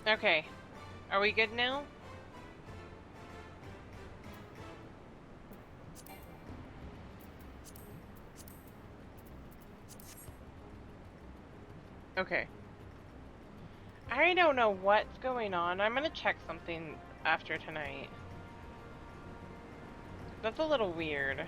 Okay. Are we good now? Okay. I don't know what's going on. I'm gonna check something after tonight. That's a little weird.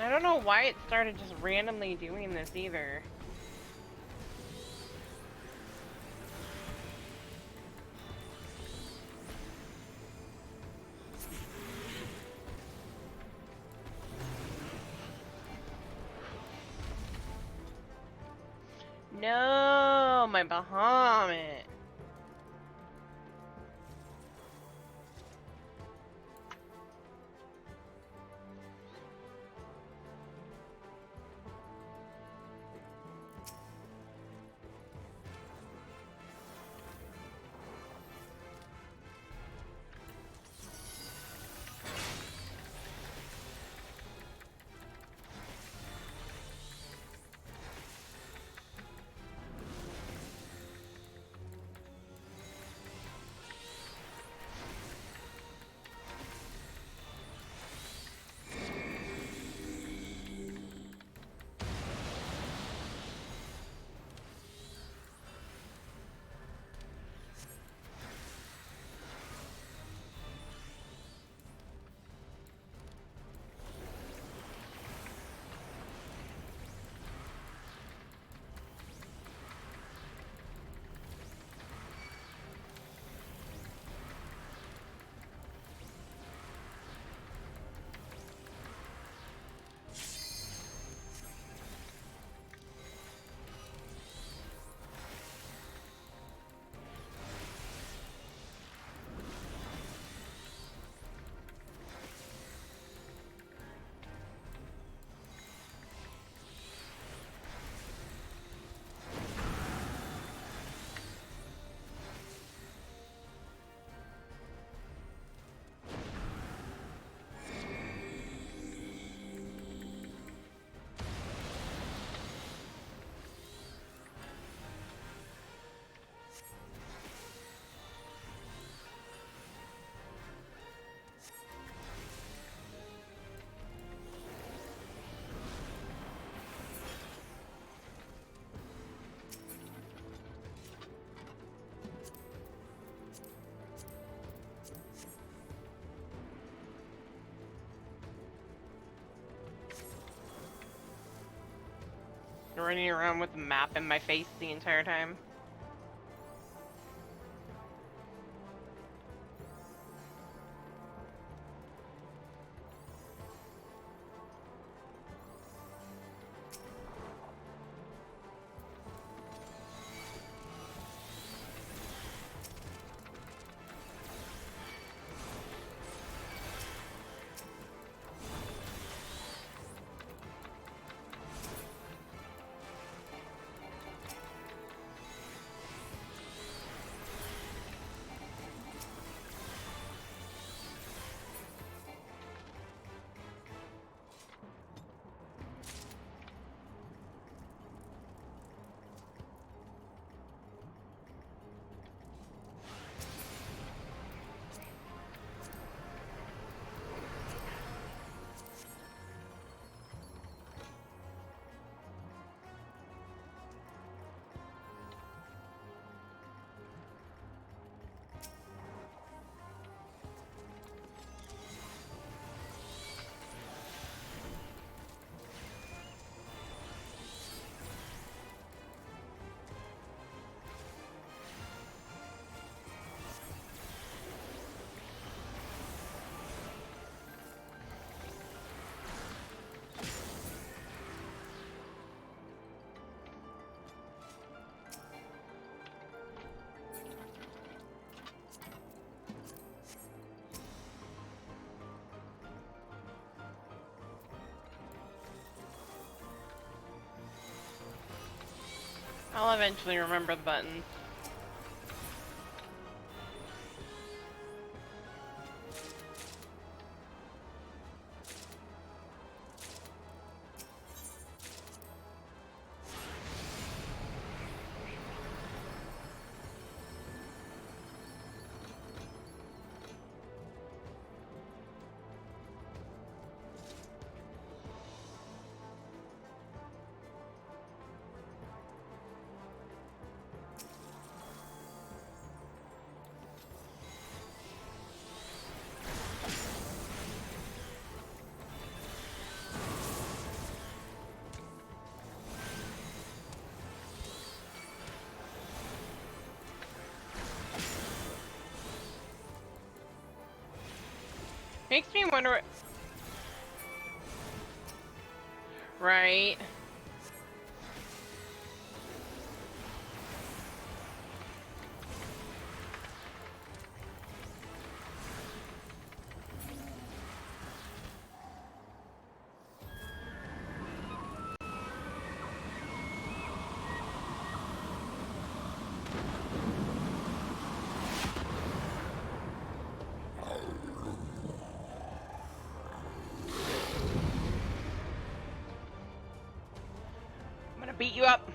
I don't know why it started just randomly doing this either. No, my Bahamut. Running around with a map in my face the entire time. I'll eventually remember the buttons. Makes me wonder. Right. I'm gonna beat you up.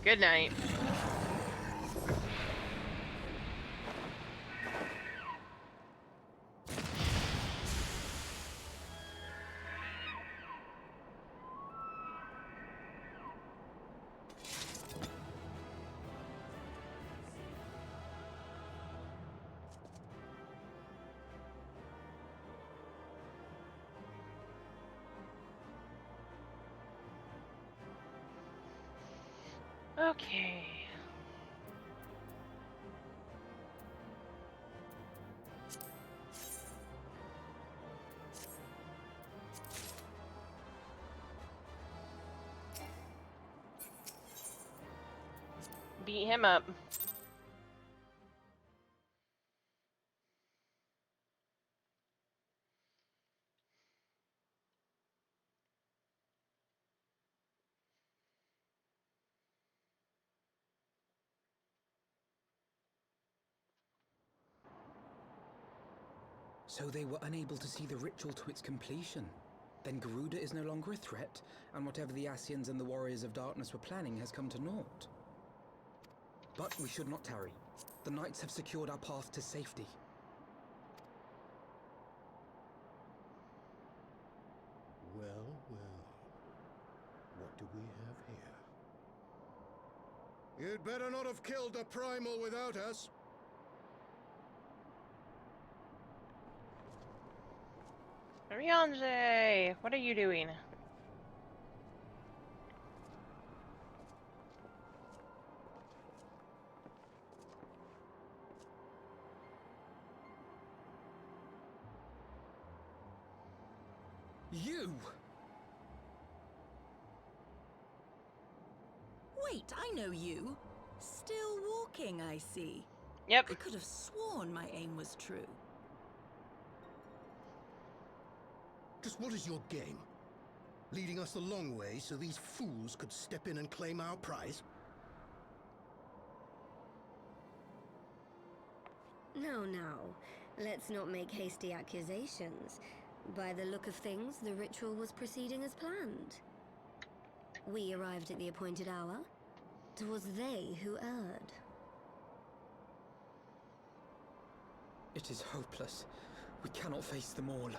Good night. Okay. Beat him up. So they were unable to see the ritual to its completion. Then Garuda is no longer a threat, and whatever the Ascians and the Warriors of Darkness were planning has come to naught. But we should not tarry. The Knights have secured our path to safety. Well, well. What do we have here? You'd better not have killed the Primal without us. Ryanje, what are you doing? You! Wait, I know you. Still walking, I see. Yep. I could have sworn my aim was true. Just what is your game? Leading us a long way so these fools could step in and claim our prize? No, no. Let's not make hasty accusations. By the look of things, the ritual was proceeding as planned. We arrived at the appointed hour. It was they who erred. It is hopeless. We cannot face them all.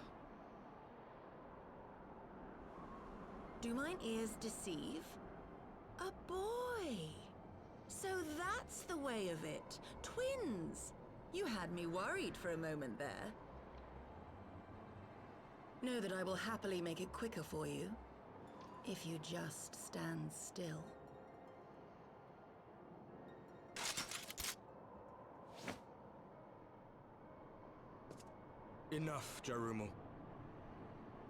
Do mine ears deceive? A boy! So that's the way of it. Twins! You had me worried for a moment there. Know that I will happily make it quicker for you, if you just stand still. Enough, Jarumal.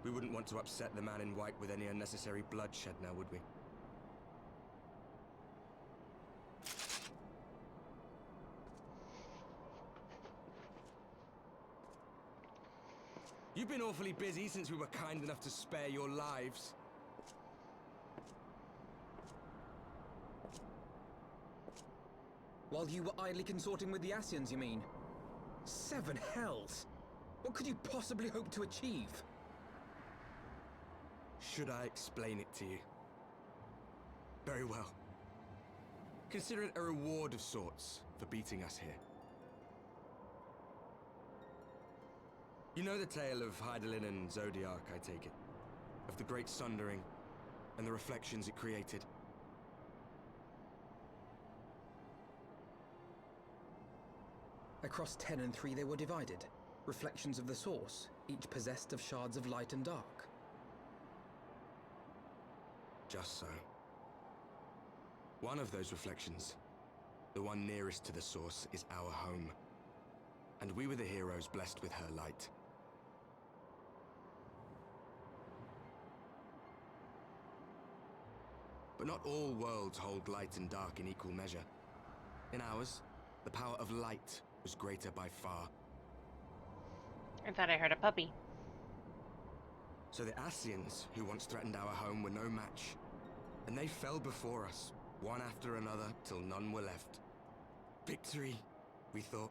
We wouldn't want to upset the man in white with any unnecessary bloodshed now, would we? You've been awfully busy since we were kind enough to spare your lives. While you were idly consorting with the Ascians, you mean? 7 hells! What could you possibly hope to achieve? Should I explain it to you? Very well. Consider it a reward of sorts for beating us here. You know the tale of Hydaelyn and Zodiac, I take it? Of the Great Sundering and the reflections it created? Across 10 and 3 they were divided. Reflections of the source, each possessed of shards of light and dark. Just so. One of those reflections, the one nearest to the source, is our home. And we were the heroes blessed with her light. But not all worlds hold light and dark in equal measure. In ours, the power of light was greater by far. I thought I heard a puppy. So the Ascians, who once threatened our home, were no match. And they fell before us, one after another, till none were left. Victory, we thought.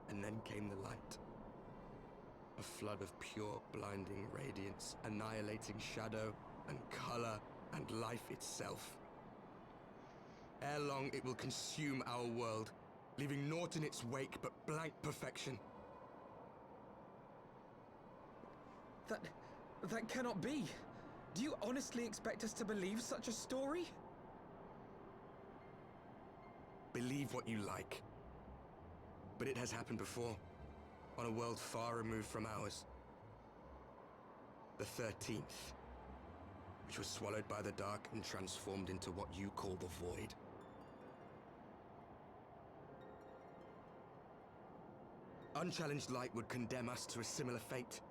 And then came the light. A flood of pure, blinding radiance, annihilating shadow and color and life itself. Ere long, it will consume our world, leaving naught in its wake but blank perfection. That cannot be. Do you honestly expect us to believe such a story? Believe what you like. But it has happened before, on a world far removed from ours. The 13th, which was swallowed by the dark and transformed into what you call the Void. Unchallenged light would condemn us to a similar fate.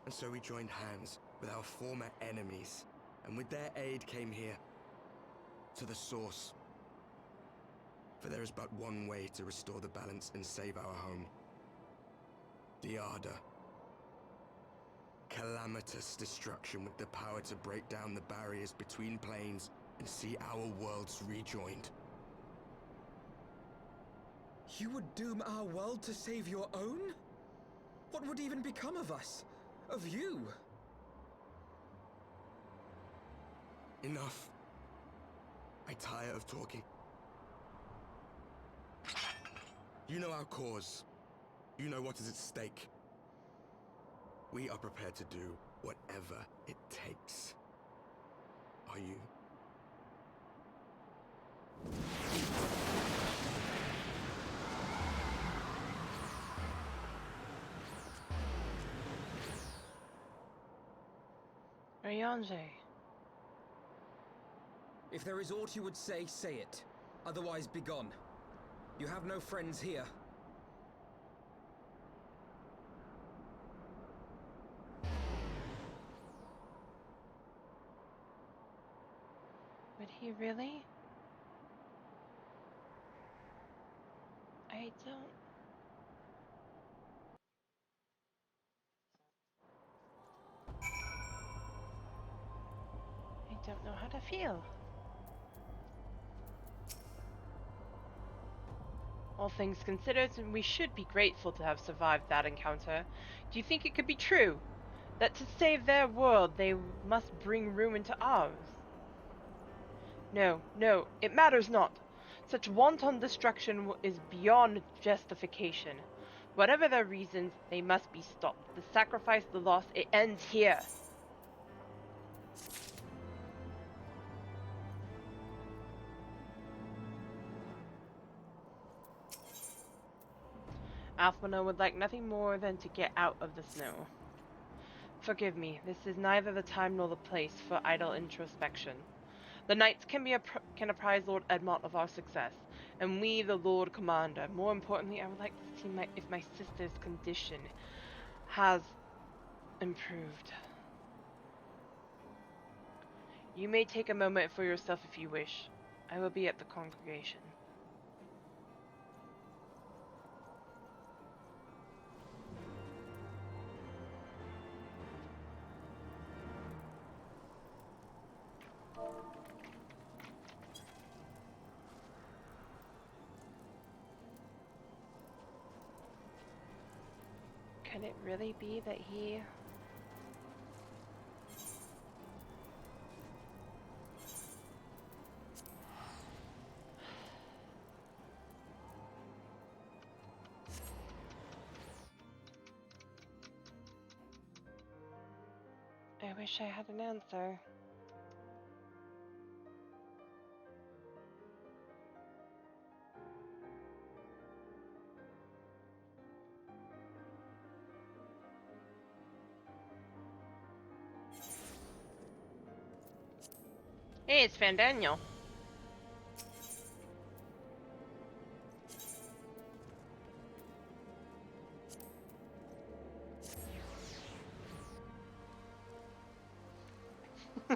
And so we joined hands with our former enemies, and with their aid came here, to the source. For there is but one way to restore the balance and save our home. The Ardor. Calamitous destruction with the power to break down the barriers between planes and see our worlds rejoined. You would doom our world to save your own? What would even become of us? Of you? Enough. I tire of talking. You know our cause. You know what is at stake. We are prepared to do whatever it takes. Are you? Ryanje. If there is aught you would say, say it. Otherwise, begone. You have no friends here. Would he really? I don't... I don't know how to feel. All things considered, we should be grateful to have survived that encounter. Do you think it could be true? That to save their world, they must bring ruin to ours? No, no, it matters not. Such wanton destruction is beyond justification. Whatever their reasons, they must be stopped. The sacrifice, the loss, it ends here. Alphina would like nothing more than to get out of the snow. Forgive me, this is neither the time nor the place for idle introspection. The knights can apprise Lord Edmont of our success, and we the Lord Commander. More importantly, I would like to see if my sister's condition has improved. You may take a moment for yourself if you wish. I will be at the congregation. Can it really be that he... I wish I had an answer. Hey, it's Fandaniel. I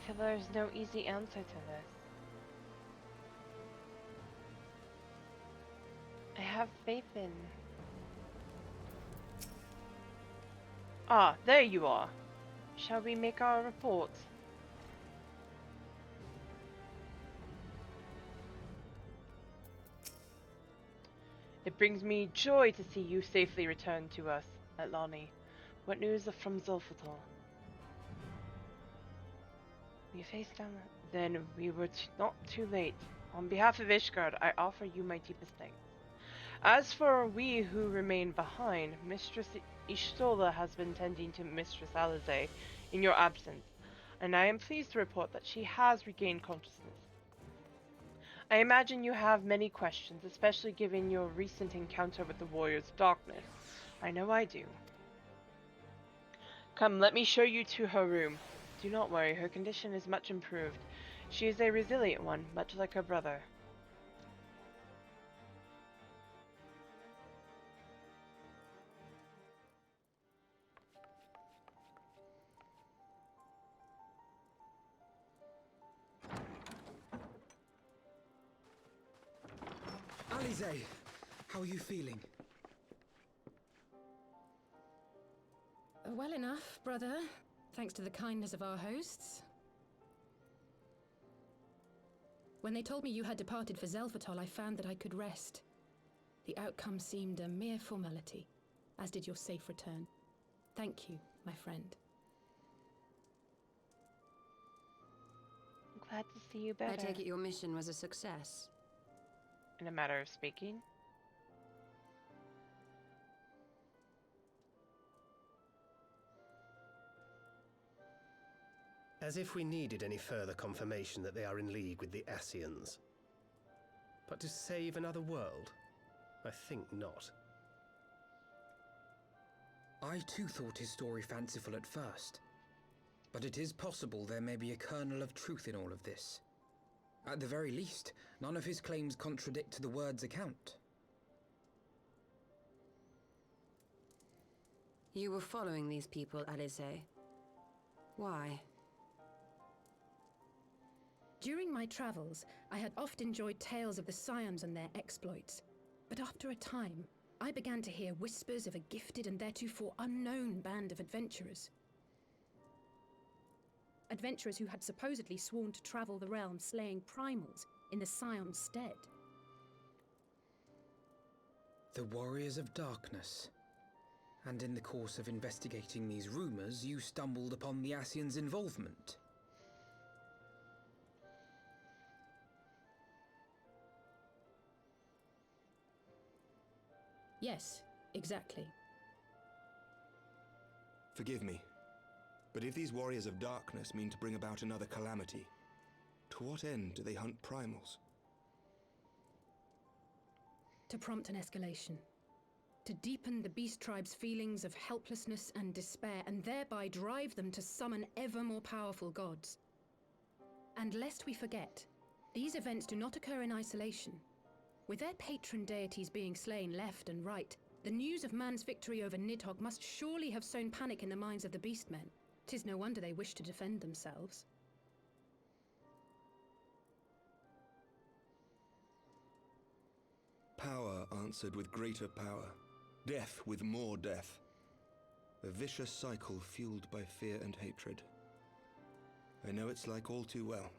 feel there's no easy answer to this. I have faith in... Ah, there you are. Shall we make our report? It brings me joy to see you safely return to us, Atlani. What news from Zulfatal? We faced down... Then we were not too late. On behalf of Ishgard, I offer you my deepest thanks. As for we who remain behind, Mistress Ishtola has been tending to Mistress Alize in your absence, and I am pleased to report that she has regained consciousness. I imagine you have many questions, especially given your recent encounter with the Warriors of Darkness. I know I do. Come, let me show you to her room. Do not worry, her condition is much improved. She is a resilient one, much like her brother. Alize, how are you feeling? Well enough, brother. Thanks to the kindness of our hosts. When they told me you had departed for Zelfatol, I found that I could rest. The outcome seemed a mere formality, as did your safe return. Thank you, my friend. I'm glad to see you better. I take it your mission was a success. In a matter of speaking. As if we needed any further confirmation that they are in league with the Ascians. But to save another world? I think not. I too thought his story fanciful at first. But it is possible there may be a kernel of truth in all of this. At the very least, none of his claims contradict the word's account. You were following these people, Alice. Why? During my travels, I had oft enjoyed tales of the Scions and their exploits. But after a time, I began to hear whispers of a gifted and theretofore unknown band of adventurers. Adventurers who had supposedly sworn to travel the realm slaying primals in the Scion's stead. The Warriors of Darkness. And in the course of investigating these rumors, you stumbled upon the Ascians' involvement. Yes, exactly. Forgive me, but if these Warriors of Darkness mean to bring about another calamity, to what end do they hunt primals? To prompt an escalation. To deepen the Beast Tribe's feelings of helplessness and despair, and thereby drive them to summon ever more powerful gods. And lest we forget, these events do not occur in isolation. With their patron deities being slain left and right, the news of man's victory over Nidhogg must surely have sown panic in the minds of the Beastmen. 'Tis no wonder they wish to defend themselves. Power answered with greater power, death with more death. A vicious cycle fueled by fear and hatred. I know it's like all too well.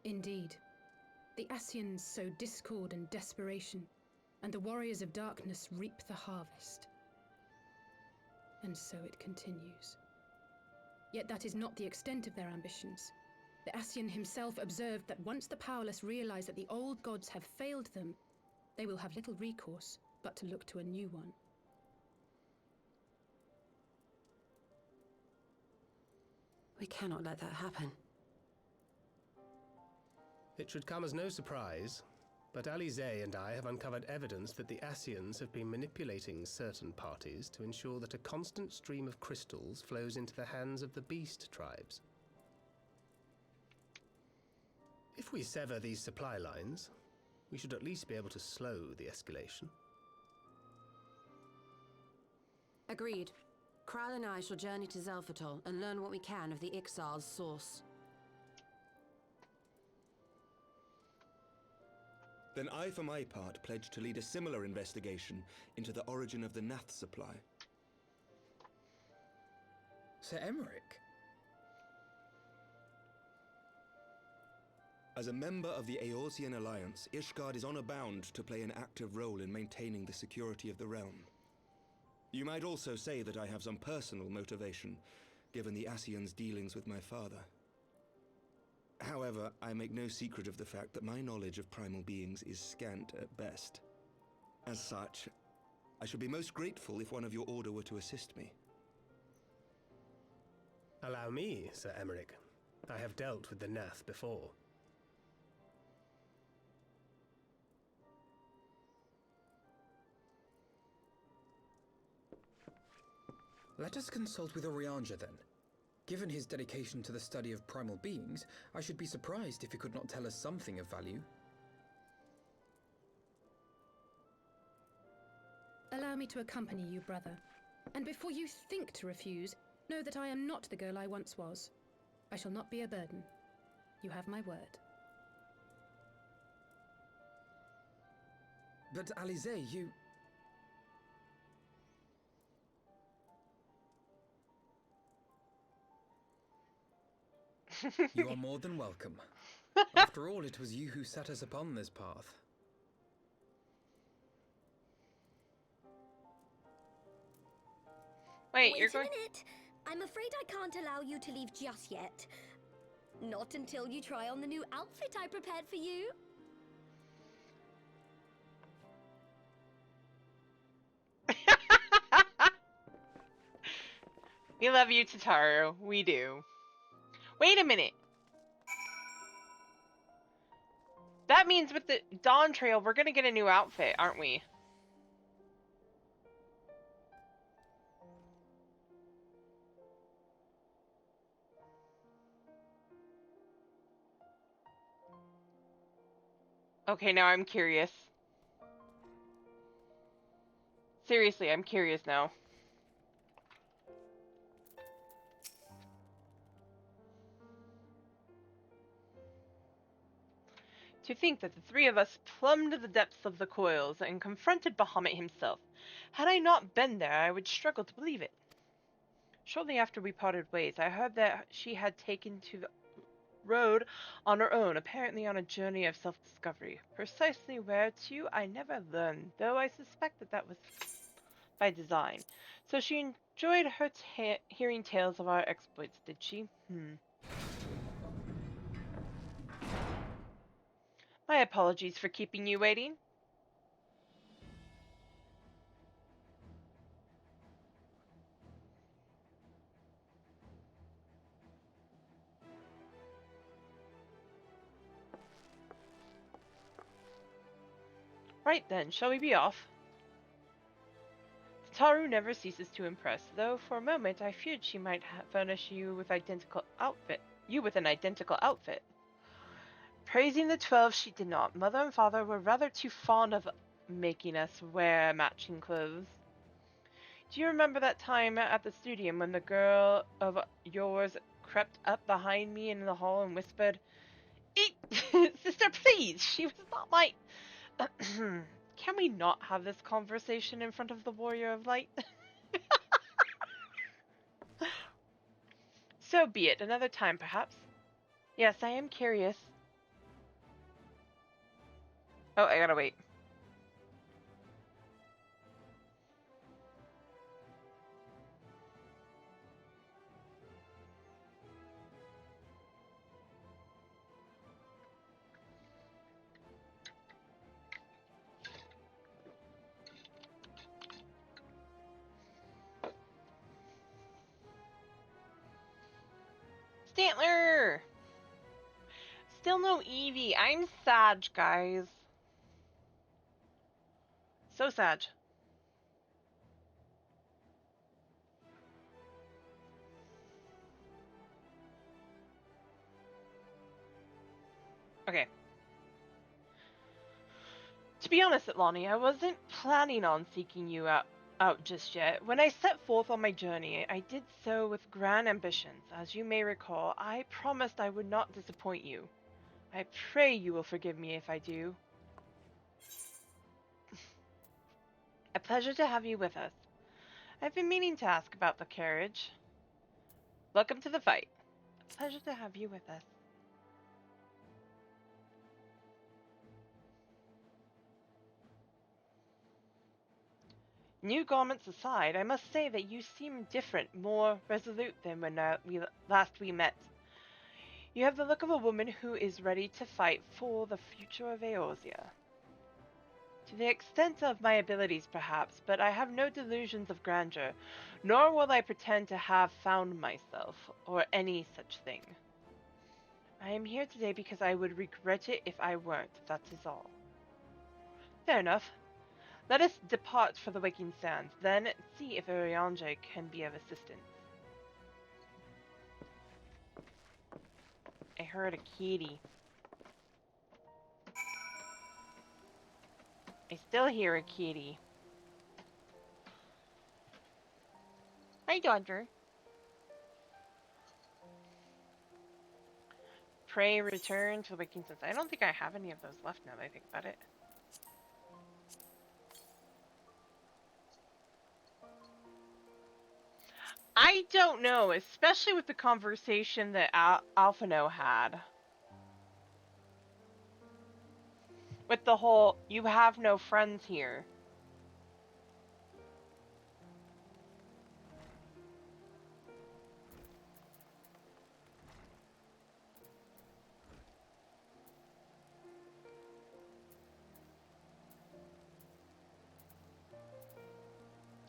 Indeed. The Ascians sow discord and desperation, and the Warriors of Darkness reap the harvest. And so it continues. Yet that is not the extent of their ambitions. The Ascian himself observed that once the powerless realize that the old gods have failed them, they will have little recourse but to look to a new one. We cannot let that happen. It should come as no surprise, but Alize and I have uncovered evidence that the Ascians have been manipulating certain parties to ensure that a constant stream of crystals flows into the hands of the Beast Tribes. If we sever these supply lines, we should at least be able to slow the escalation. Agreed. Kral and I shall journey to Zelfatol and learn what we can of the Ixal's source. Then I, for my part, pledge to lead a similar investigation into the origin of the Nath supply. Sir Emmerich? As a member of the Eorzean Alliance, Ishgard is honor-bound to play an active role in maintaining the security of the realm. You might also say that I have some personal motivation, given the Ascians' dealings with my father. However, I make no secret of the fact that my knowledge of primal beings is scant at best. As such, I should be most grateful if one of your order were to assist me. Allow me, Sir Emmerich. I have dealt with the Nath before. Let us consult with Orianja then. Given his dedication to the study of primal beings, I should be surprised if he could not tell us something of value. Allow me to accompany you, brother. And before you think to refuse, know that I am not the girl I once was. I shall not be a burden. You have my word. But Alize, you... You are more than welcome. After all, it was you who set us upon this path. Wait, Wait you're a going. minute. I'm afraid I can't allow you to leave just yet. Not until you try on the new outfit I prepared for you. We love you, Tataru. We do. Wait a minute. That means with the Dawn Trail, we're gonna get a new outfit, aren't we? Okay, now I'm curious. Seriously, I'm curious now. To think that the three of us plumbed the depths of the coils and confronted Bahamut himself. Had I not been there, I would struggle to believe it. Shortly after we parted ways, I heard that she had taken to the road on her own, apparently on a journey of self-discovery. Precisely where to, I never learned, though I suspect that was by design. So she enjoyed her hearing tales of our exploits, did she? My apologies for keeping you waiting. Right then, shall we be off? Taru never ceases to impress, though for a moment I feared she might furnish you with an identical outfit. Praising the 12 she did not. Mother and father were rather too fond of making us wear matching clothes. Do you remember that time at the studio when the girl of yours crept up behind me in the hall and whispered, "Eat, sister, please! She was not my..." Can we not have this conversation in front of the Warrior of Light? So be it, another time perhaps. Yes, I am curious. Oh, I gotta wait. Stantler! Still no Eevee. I'm sad, guys. So sad. Okay. To be honest, Atlani, I wasn't planning on seeking you out just yet. When I set forth on my journey, I did so with grand ambitions. As you may recall, I promised I would not disappoint you. I pray you will forgive me if I do. A pleasure to have you with us. I've been meaning to ask about the carriage. Welcome to the fight. A pleasure to have you with us. New garments aside, I must say that you seem different, more resolute than when last we met. You have the look of a woman who is ready to fight for the future of Eorzea. To the extent of my abilities, perhaps, but I have no delusions of grandeur, nor will I pretend to have found myself, or any such thing. I am here today because I would regret it if I weren't, that is all. Fair enough. Let us depart for the Waking Sands, then see if Urianger can be of assistance. I heard a kitty. I still hear a kitty. Hi, Dodger. Pray return to the Waking Sands. I don't think I have any of those left now that I think about it. I I don't know, especially with the conversation that Alphino had. With the whole, you have no friends here.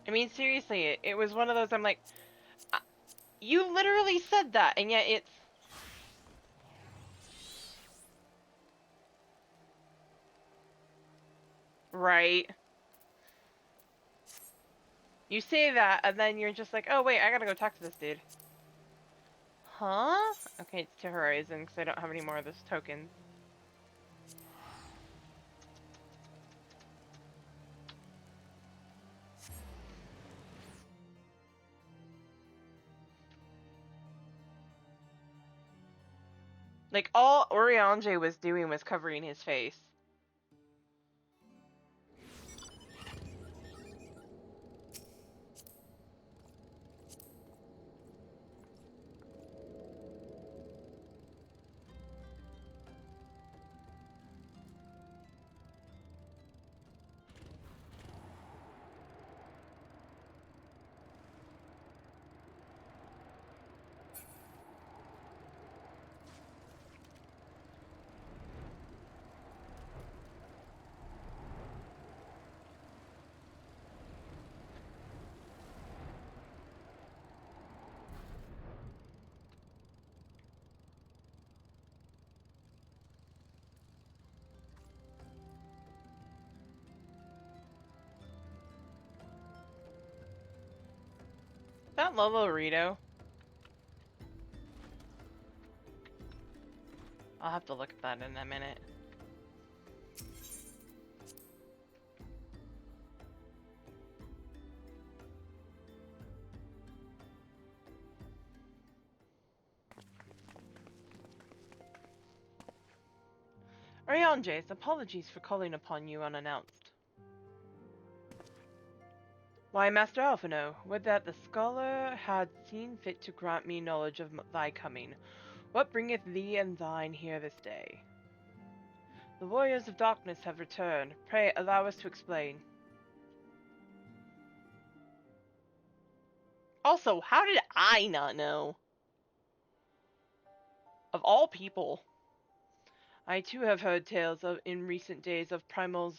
I mean, seriously, it was one of those, I'm like, you literally said that, and yet it's... Right. You say that, and then you're just like, oh wait, I gotta go talk to this dude. Huh? Okay, it's to Horizon, because I don't have any more of those tokens. Like, all Oriange was doing was covering his face. That Lolorito. I'll have to look at that in a minute. Orianges, apologies for calling upon you unannounced. Why, Master Alphino, would that the scholar had seen fit to grant me knowledge of thy coming. What bringeth thee and thine here this day? The warriors of darkness have returned. Pray allow us to explain. Also, how did I not know? Of all people. I too have heard tales of in recent days of primal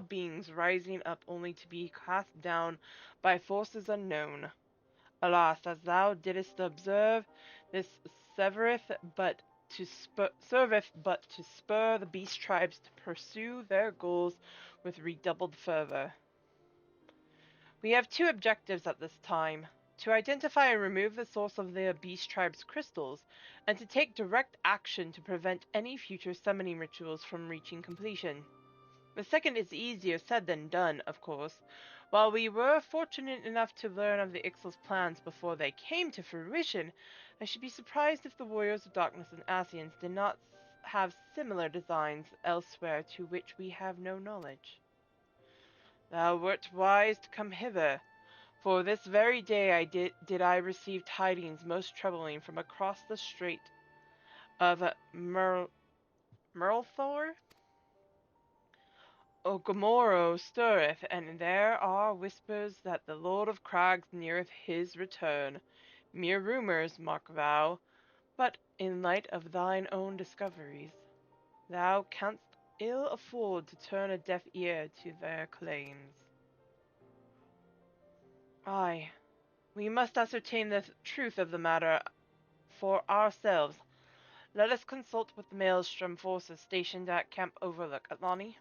beings rising up only to be cast down by forces unknown. Alas, as thou didst observe, this serveth but to spur the beast tribes to pursue their goals with redoubled fervor. We have two objectives at this time: to identify and remove the source of the beast tribe's crystals, and to take direct action to prevent any future summoning rituals from reaching completion. The second is easier said than done, of course. While we were fortunate enough to learn of the Ixal's plans before they came to fruition, I should be surprised if the Warriors of Darkness and Asians did not have similar designs elsewhere to which we have no knowledge. Thou wert wise to come hither, for this very day did I receive tidings most troubling from across the strait of Merlthor? Ogomoro stirreth, and there are whispers that the Lord of Crags neareth his return. Mere rumours, mark thou, but in light of thine own discoveries, thou canst ill afford to turn a deaf ear to their claims. Aye, we must ascertain the truth of the matter for ourselves. Let us consult with the Maelstrom forces stationed at Camp Overlook, Atlani.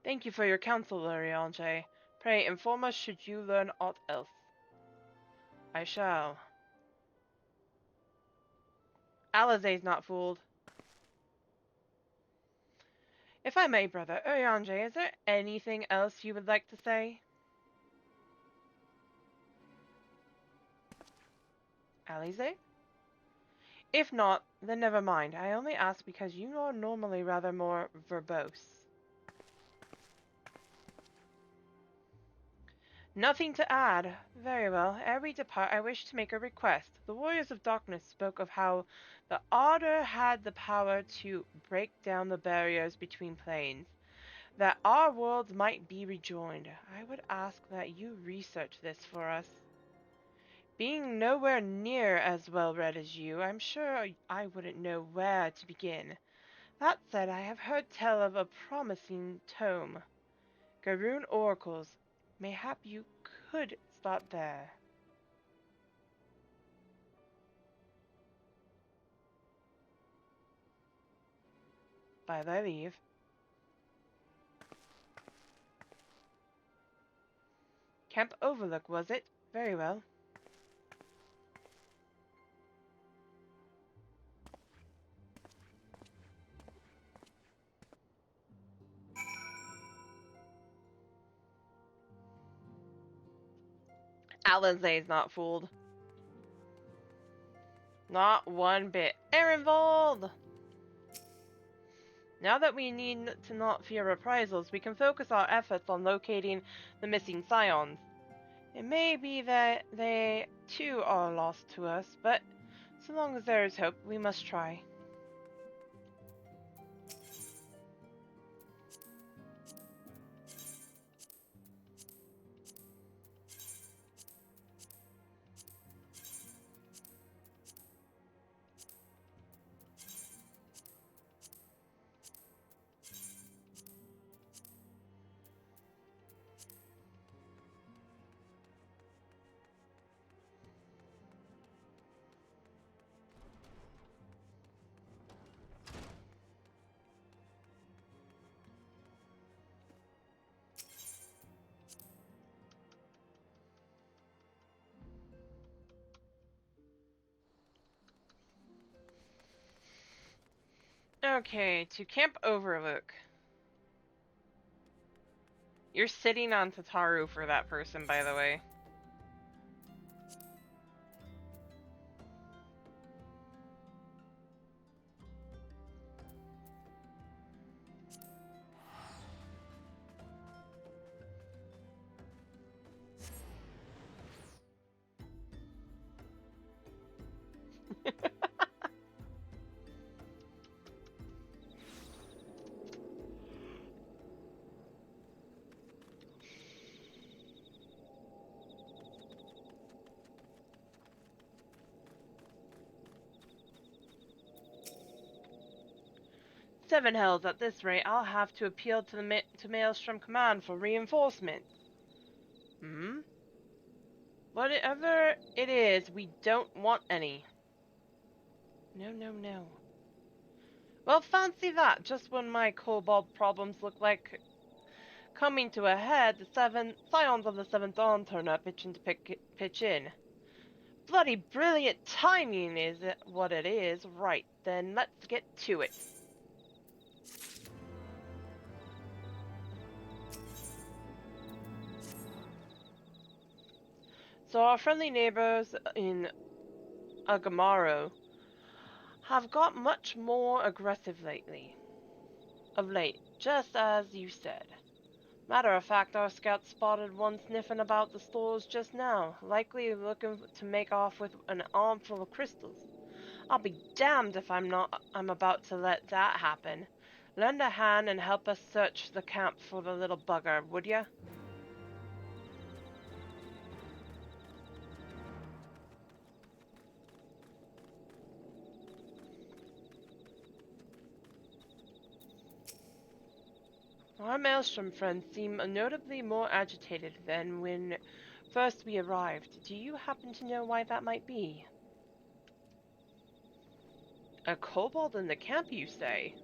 Thank you for your counsel, Oriange. Pray inform us should you learn aught else. I shall. Alizé's not fooled. If I may, brother Oriange, is there anything else you would like to say? Alizé? If not, then never mind. I only ask because you are normally rather more verbose. Nothing to add. Very well. Ere we depart, I wish to make a request. The Warriors of Darkness spoke of how the Order had the power to break down the barriers between planes, that our worlds might be rejoined. I would ask that you research this for us. Being nowhere near as well read as you, I'm sure I wouldn't know where to begin. That said, I have heard tell of a promising tome. Garoon Oracles. Mayhap you could start there. By thy leave. Camp Overlook, was it? Very well. Alizé's not fooled. Not one bit. Erenvold! Now that we need to not fear reprisals, we can focus our efforts on locating the missing scions. It may be that they, too, are lost to us, but so long as there is hope, we must try. Okay, to Camp Overlook. You're sitting on Tataru for that person, by the way. Seven hells, at this rate, I'll have to appeal to the to Maelstrom Command for reinforcement. Hmm? Whatever it is, we don't want any. No, no, no. Well, fancy that. Just when my kobold problems look like coming to a head, the scions of the Seventh Dawn turn up itching to pitch in. Bloody brilliant timing is what it is. Right, then let's get to it. So our friendly neighbors in Agamaro have got much more aggressive of late, just as you said. Matter of fact, our scouts spotted one sniffing about the stores just now, likely looking to make off with an armful of crystals. I'll be damned if I'm about to let that happen. Lend a hand and help us search the camp for the little bugger, would ya? Our Maelstrom friends seem notably more agitated than when first we arrived. Do you happen to know why that might be? A kobold in the camp, you say?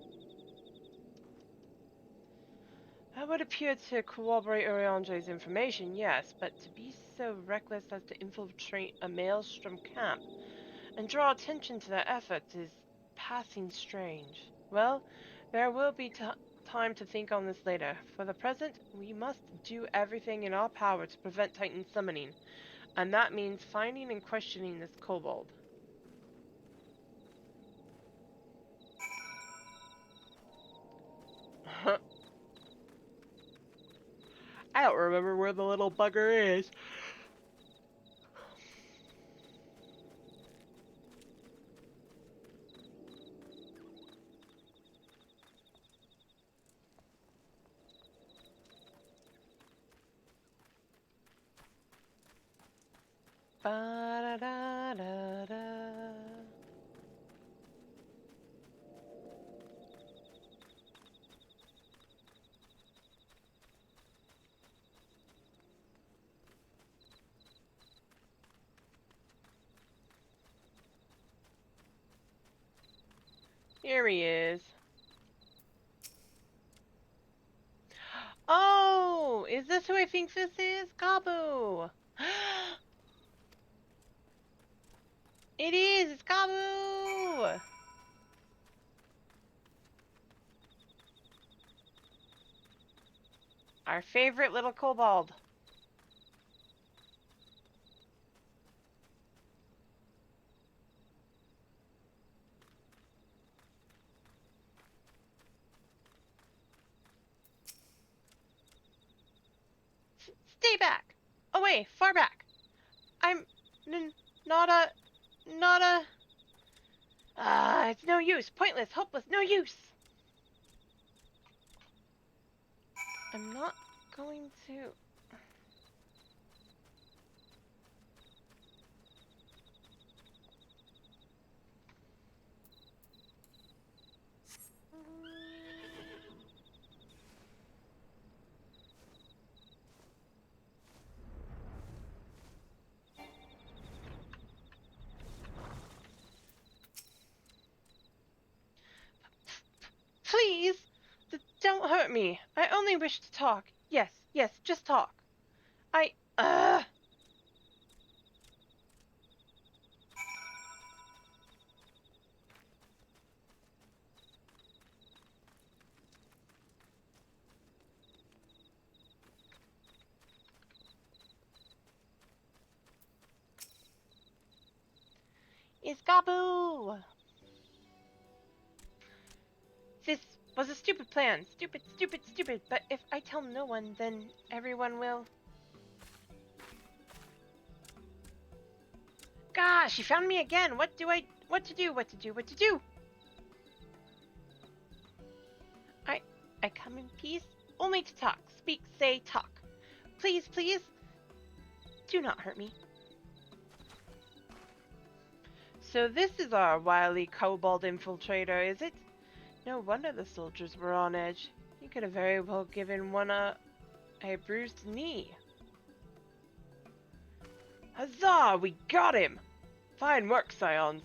That would appear to corroborate Urianger's information, yes, but to be so reckless as to infiltrate a Maelstrom camp and draw attention to their efforts is passing strange. Well, there will be time to think on this later. For the present, we must do everything in our power to prevent Titan summoning, and that means finding and questioning this kobold. I don't remember where the little bugger is. Ba-da-da-da-da. Here he is. Oh, is this who I think this is? Gabu! It is! It's Gabu! Our favorite little kobold. Stay back! Away! Far back! I'm not a... not a... it's no use. Pointless. Hopeless. No use. I'm not going to... Please! Don't hurt me. I only wish to talk. Yes, yes, just talk. It's Gabu! This was a stupid plan. Stupid, stupid, stupid. But if I tell no one, then everyone will... Gosh, she found me again. What to do? What to do? I come in peace, only to talk. Speak, say, talk. Please, please, do not hurt me. So this is our wily kobold infiltrator, is it? No wonder the soldiers were on edge. He could have very well given one a bruised knee. Huzzah! We got him! Fine work, Scions.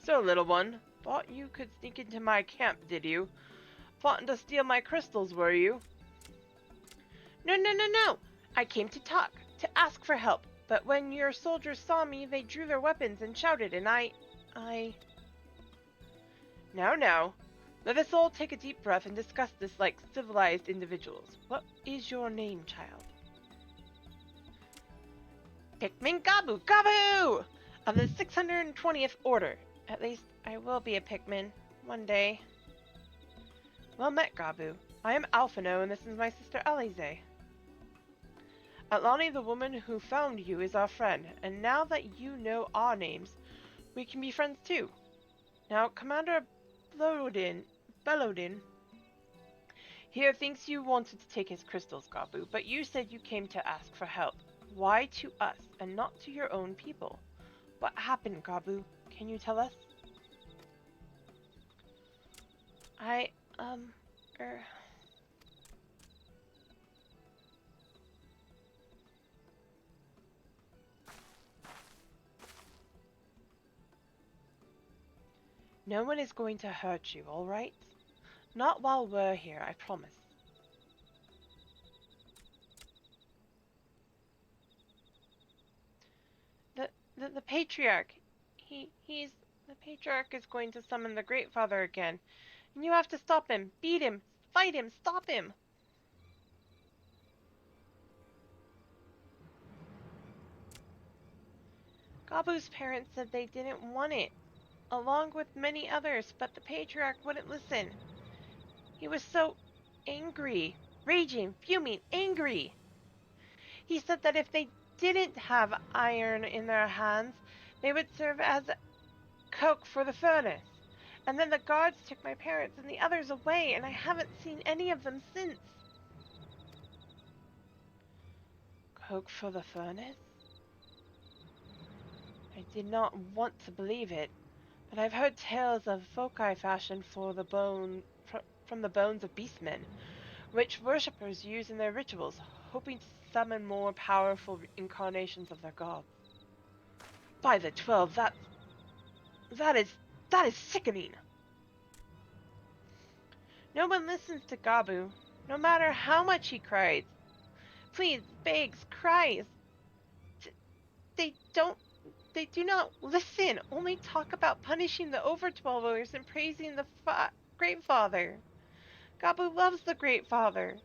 So, little one, thought you could sneak into my camp, did you? Plotting to steal my crystals, were you? No, no, no, no! I came to talk, to ask for help, but when your soldiers saw me, they drew their weapons and shouted, and I... Now, let us all take a deep breath and discuss this like civilized individuals. What is your name, child? Pikmin Gabu! Gabu! Of the 620th Order. At least, I will be a Pikmin. One day. Well met, Gabu. I am Alphino, and this is my sister Alize. Atlani, the woman who found you, is our friend, and now that you know our names, we can be friends too. Now, Commander Bellodin here thinks you wanted to take his crystals, Gabu, but you said you came to ask for help. Why to us, and not to your own people? What happened, Gabu? Can you tell us? No one is going to hurt you, all right? Not while we're here, I promise. The Patriarch, the Patriarch is going to summon the Great Father again, and you have to stop him, beat him, fight him, stop him. Gabu's parents said they didn't want it, along with many others, but the Patriarch wouldn't listen. He was so angry. raging, fuming, angry. He said that if they didn't have iron in their hands, they would serve as coke for the furnace. And then the guards took my parents and the others away, and I haven't seen any of them since. Coke for the furnace? I did not want to believe it, but I've heard tales of foci fashioned from the bones of beastmen, which worshippers use in their rituals, hoping to summon more powerful incarnations of their gods. By the 12, that is sickening. No one listens to Gabu, no matter how much he cries. Please, begs, cries. They do not listen, only talk about punishing the over 12ers and praising the Great Father. Gabu loves the Great Father,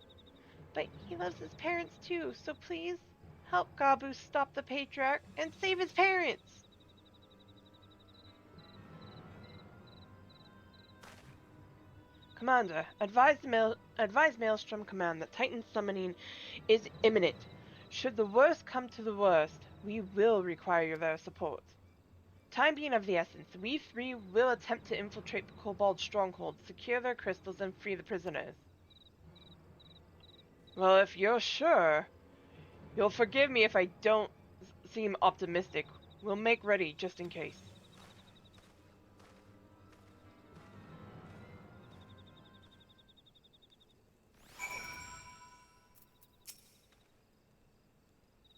but he loves his parents too, so please help Gabu stop the Patriarch and save his parents. Commander, advise Maelstrom Command that Titan summoning is imminent. Should the worst come to the worst, we will require their support. Time being of the essence, we three will attempt to infiltrate the Kobold stronghold, secure their crystals, and free the prisoners. Well, if you're sure, you'll forgive me if I don't seem optimistic. We'll make ready just in case.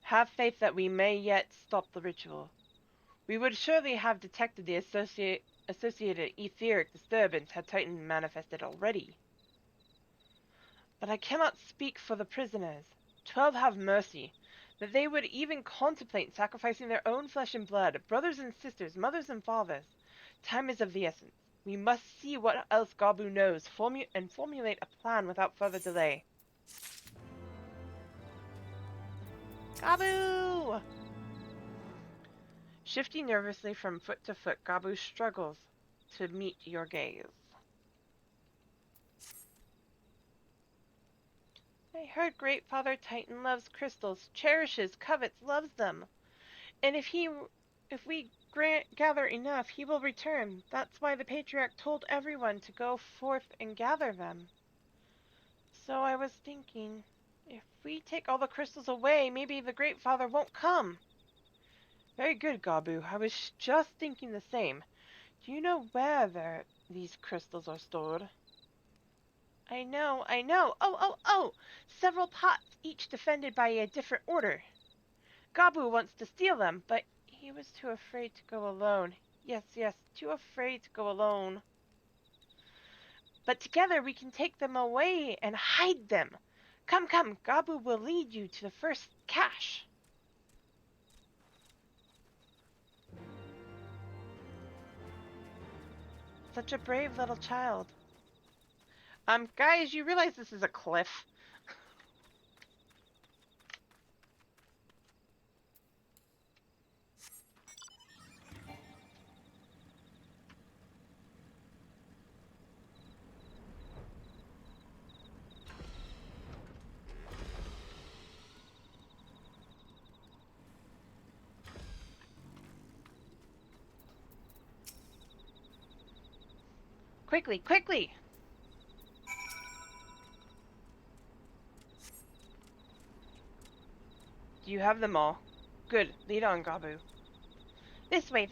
Have faith that we may yet stop the ritual. We would surely have detected the associated etheric disturbance had Titan manifested already. But I cannot speak for the prisoners. 12 have mercy, that they would even contemplate sacrificing their own flesh and blood, brothers and sisters, mothers and fathers. Time is of the essence. We must see what else Gabu knows, and formulate a plan without further delay. Gabu! Shifting nervously from foot to foot, Gabu struggles to meet your gaze. I heard Great Father Titan loves crystals, cherishes, covets, loves them. And if we gather enough, he will return. That's why the Patriarch told everyone to go forth and gather them. So I was thinking, if we take all the crystals away, maybe the Great Father won't come. Very good, Gabu. I was just thinking the same. Do you know where these crystals are stored? I know. Oh! Several pots, each defended by a different order. Gabu wants to steal them, but he was too afraid to go alone. Yes, too afraid to go alone. But together we can take them away and hide them. Come, Gabu will lead you to the first cache. Such a brave little child. Guys, you realize this is a cliff. Quickly! Do you have them all? Good. Lead on, Gabu. This way!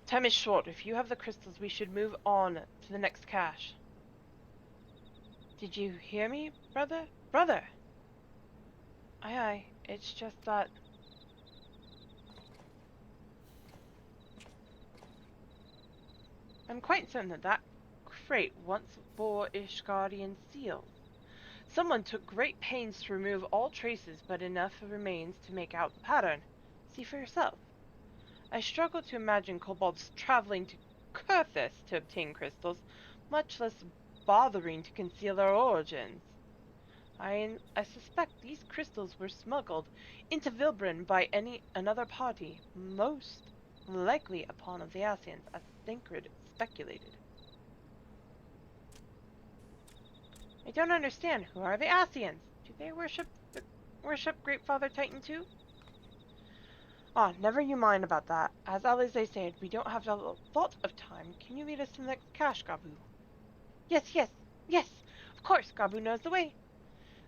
Time is short. If you have the crystals, we should move on to the next cache. Did you hear me, brother? Brother! Aye. It's just that... I'm quite certain that crate once bore Ishgardian seals. Someone took great pains to remove all traces, but enough remains to make out the pattern. See for yourself. I struggle to imagine kobolds traveling to Kurthus to obtain crystals, much less bothering to conceal their origins. I suspect these crystals were smuggled into Vilbrin by another party, most likely a pawn of the Asians, as Thinkred speculated. I don't understand. Who are the Asians? Do they worship Great Father Titan too? Ah, never you mind about that. As Alize said, we don't have a lot of time. Can you lead us to the next cache, Gabu? Yes! Of course, Gabu knows the way.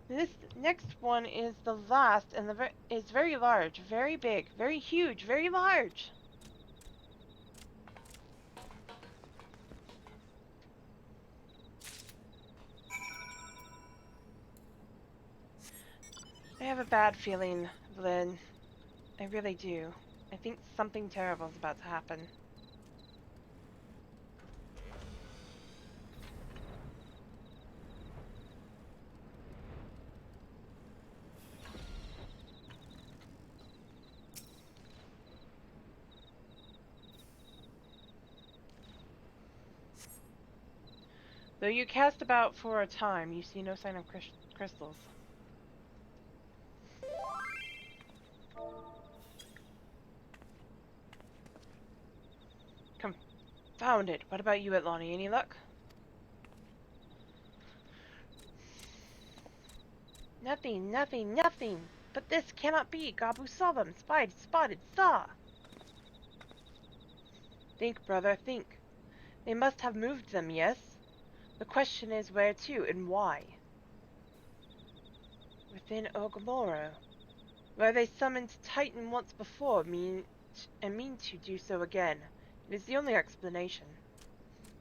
This next one is the last, and is very large, very big, very huge, very large. I have a bad feeling, Lynn. I really do. I think something terrible is about to happen. Though you cast about for a time, you see no sign of crystals. Confound it. What about you, Atlani? Any luck? Nothing. But this cannot be. Gabu saw them. Spotted, saw. Think, brother, think. They must have moved them, yes? The question is where to and why. Within Ogmoro, where they summoned Titan once before, mean to do so again. It is the only explanation.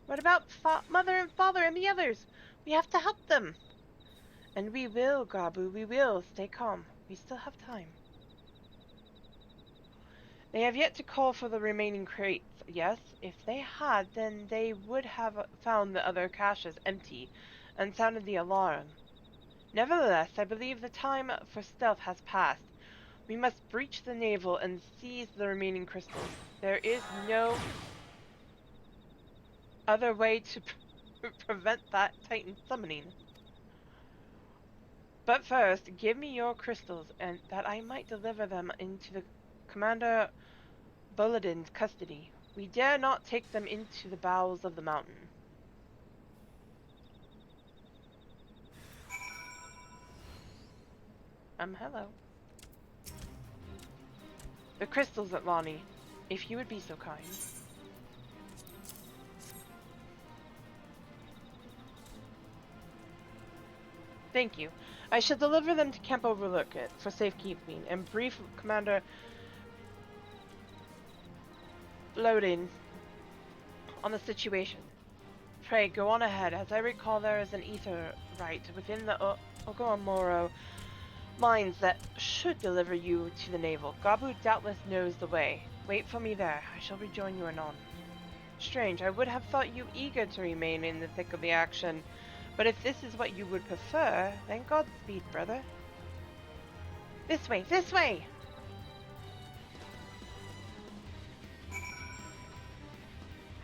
What about Mother and Father and the others? We have to help them. And we will, Gabu, we will. Stay calm. We still have time. They have yet to call for the remaining crates, yes? If they had, then they would have found the other caches empty and sounded the alarm. Nevertheless, I believe the time for stealth has passed. We must breach the navel and seize the remaining crystals. There is no other way to prevent that Titan summoning. But first, give me your crystals, and that I might deliver them into the Commander Boladin's custody. We dare not take them into the bowels of the mountain. Hello. The crystals, Atlani, if you would be so kind. Thank you. I shall deliver them to Camp Overlook It for safekeeping and brief Commander Bloating on the situation. Pray, go on ahead. As I recall, there is an aetherite within the Ogomoro mines that should deliver you to the navel. Gabu doubtless knows the way. Wait for me there. I shall rejoin you anon. Strange, I would have thought you eager to remain in the thick of the action, but if this is what you would prefer, then Godspeed, brother. This way, this way!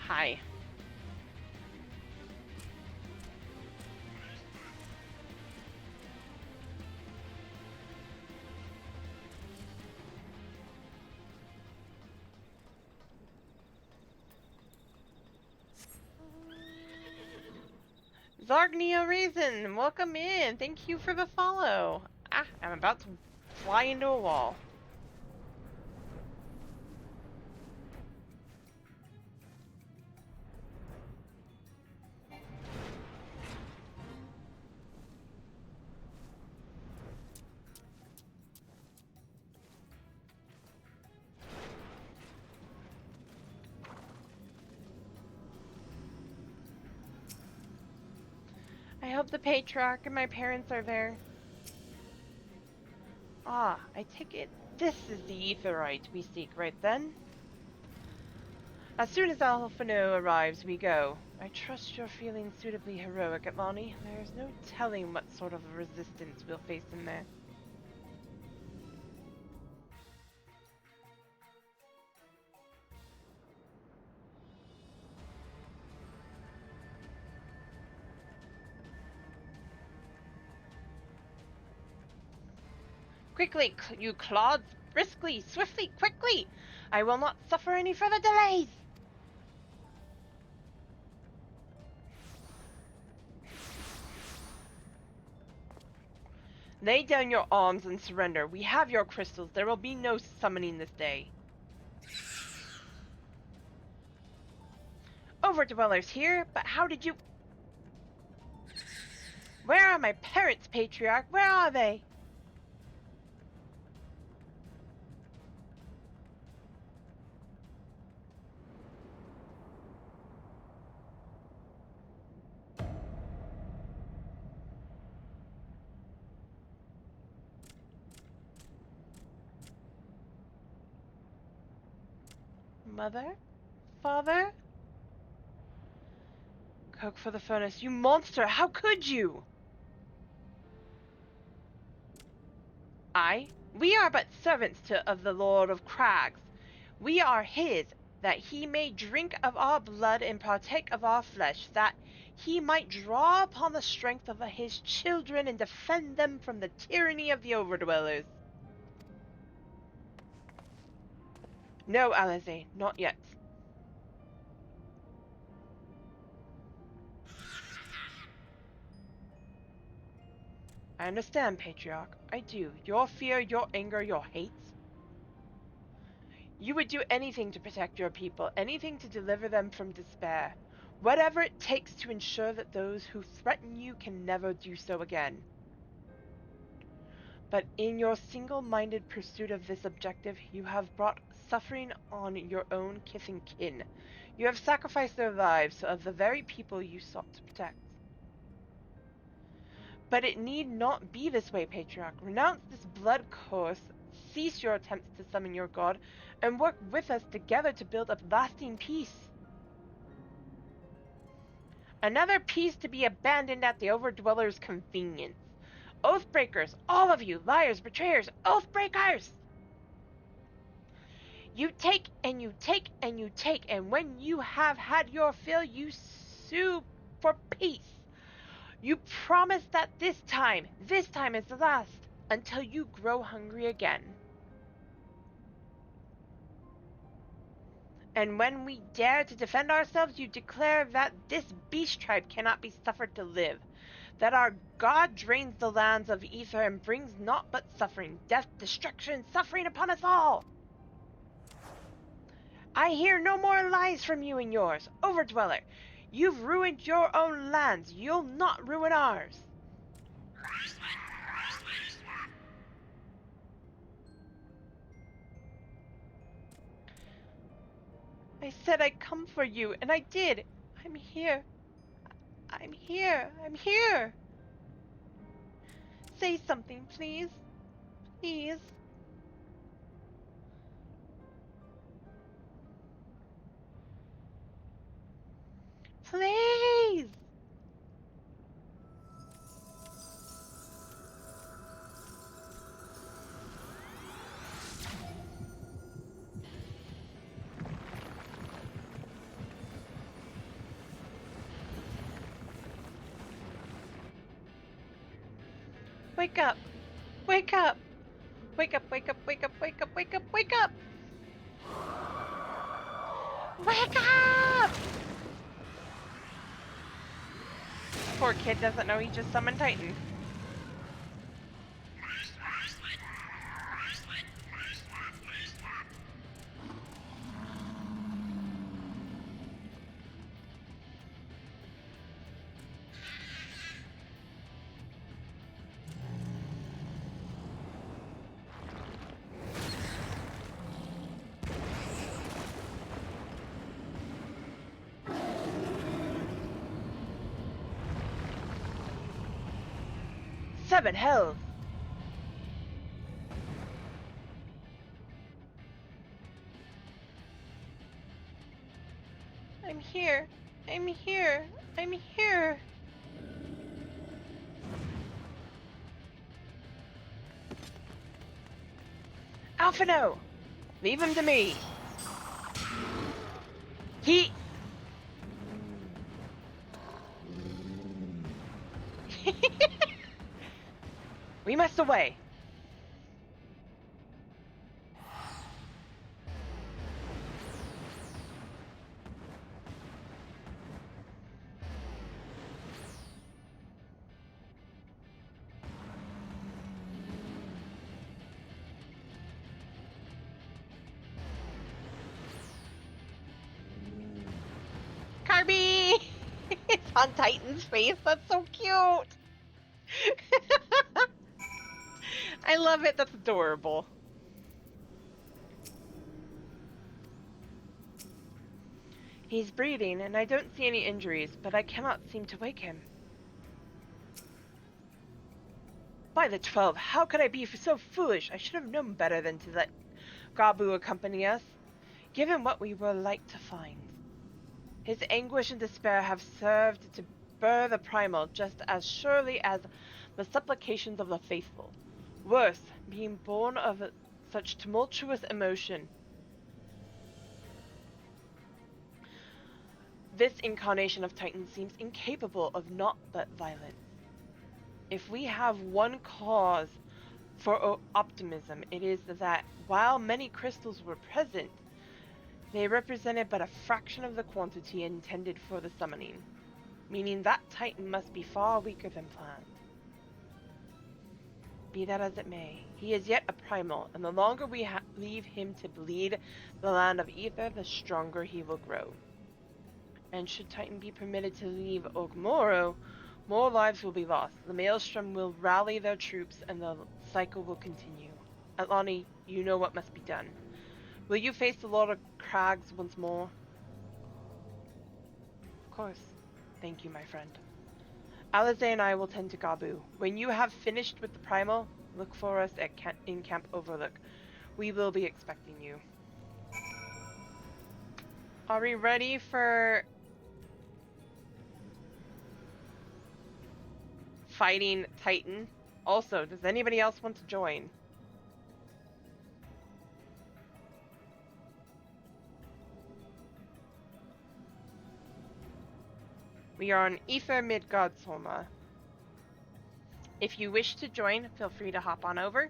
Hi. Zargnia Reason, welcome in. Thank you for the follow. Ah, I'm about to fly into a wall. I hope the patriarch and my parents are there. Ah, I take it this is the aetherite we seek, right then? As soon as Alphino arrives, we go. I trust you're feeling suitably heroic, Atlani. There's no telling what sort of resistance we'll face in there. Quickly, you clods! Briskly, swiftly, quickly! I will not suffer any further delays! Lay down your arms and surrender. We have your crystals. There will be no summoning this day. Overdwellers here, but how did you... Where are my parents, Patriarch? Where are they? Mother? Father? Coke for the furnace. You monster! How could you? We are but servants of the Lord of Crags. We are his, that he may drink of our blood and partake of our flesh, that he might draw upon the strength of his children and defend them from the tyranny of the Overdwellers. No, Alize, not yet. I understand, Patriarch. I do. Your fear, your anger, your hate. You would do anything to protect your people, anything to deliver them from despair. Whatever it takes to ensure that those who threaten you can never do so again. But in your single-minded pursuit of this objective, you have brought suffering on your own kith and kin. You have sacrificed their lives of the very people you sought to protect. But it need not be this way, Patriarch. Renounce this blood curse, cease your attempts to summon your god, and work with us together to build up lasting peace. Another peace to be abandoned at the Overdweller's convenience. Oathbreakers, all of you, liars, betrayers, oathbreakers! You take and you take and you take, and when you have had your fill, you sue for peace. You promise that this time is the last, until you grow hungry again. And when we dare to defend ourselves, you declare that this beast tribe cannot be suffered to live. That our God drains the lands of Ether and brings naught but suffering, death, destruction, suffering upon us all. I hear no more lies from you and yours. Overdweller, you've ruined your own lands. You'll not ruin ours. I said I'd come for you, and I did. I'm here. I'm here. I'm here. Say something, please. Please. Please. Wake up! Wake up! Wake up, wake up, wake up, wake up, wake up, wake up! Wake up! Poor kid doesn't know he just summoned Titan. Seven hells! I'm here. I'm here. I'm here. Alphino! Leave him to me. He... We must away. Kirby! It's on Titan's face. That's so cute. I love it. That's adorable. He's breathing, and I don't see any injuries, but I cannot seem to wake him. By the 12, how could I be so foolish? I should have known better than to let Gabu accompany us, given what we were like to find. His anguish and despair have served to burr the primal just as surely as the supplications of the faithful. Worse, being born of such tumultuous emotion, this incarnation of Titan seems incapable of naught but violence. If we have one cause for optimism, it is that while many crystals were present, they represented but a fraction of the quantity intended for the summoning, meaning that Titan must be far weaker than planned. Be that as it may, he is yet a primal, and the longer we leave him to bleed the land of Ether, the stronger he will grow. And should Titan be permitted to leave Ogmoro, more lives will be lost. The Maelstrom will rally their troops, and the cycle will continue. Atlani, you know what must be done. Will you face the Lord of Crags once more? Of course. Thank you, my friend. Alize and I will tend to Gabu. When you have finished with the primal, look for us in Camp Overlook. We will be expecting you. Are we ready for fighting Titan? Also, does anybody else want to join? We are on Ether Midgard Solma. If you wish to join, feel free to hop on over.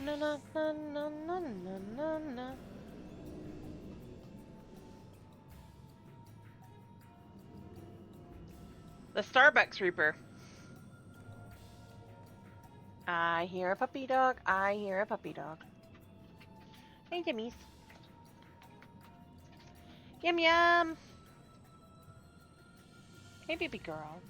Na na na na na na na. The Starbucks Reaper. I hear a puppy dog. I hear a puppy dog. Hey, Jimmy's. Yum yum. Hey, baby girl.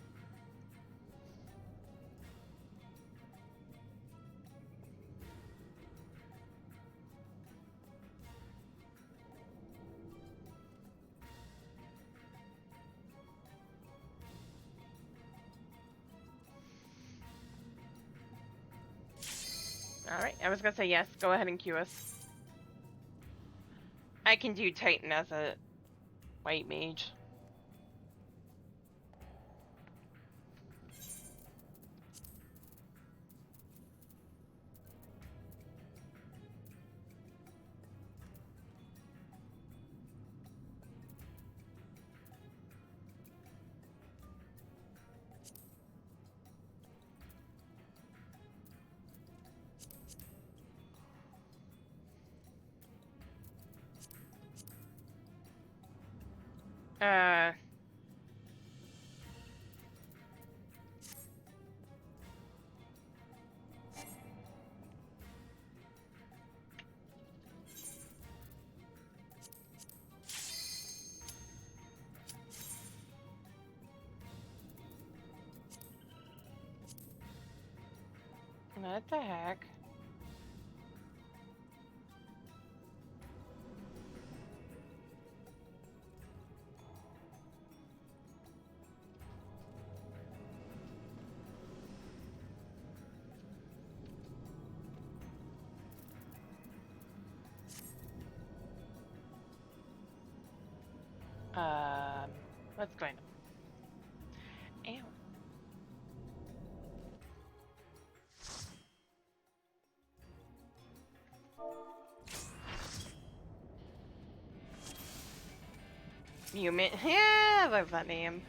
Alright, I was gonna say yes. Go ahead and queue us. I can do Titan as a white mage. What the heck? What's going on? Ew. You mean? Yeah, I love that name.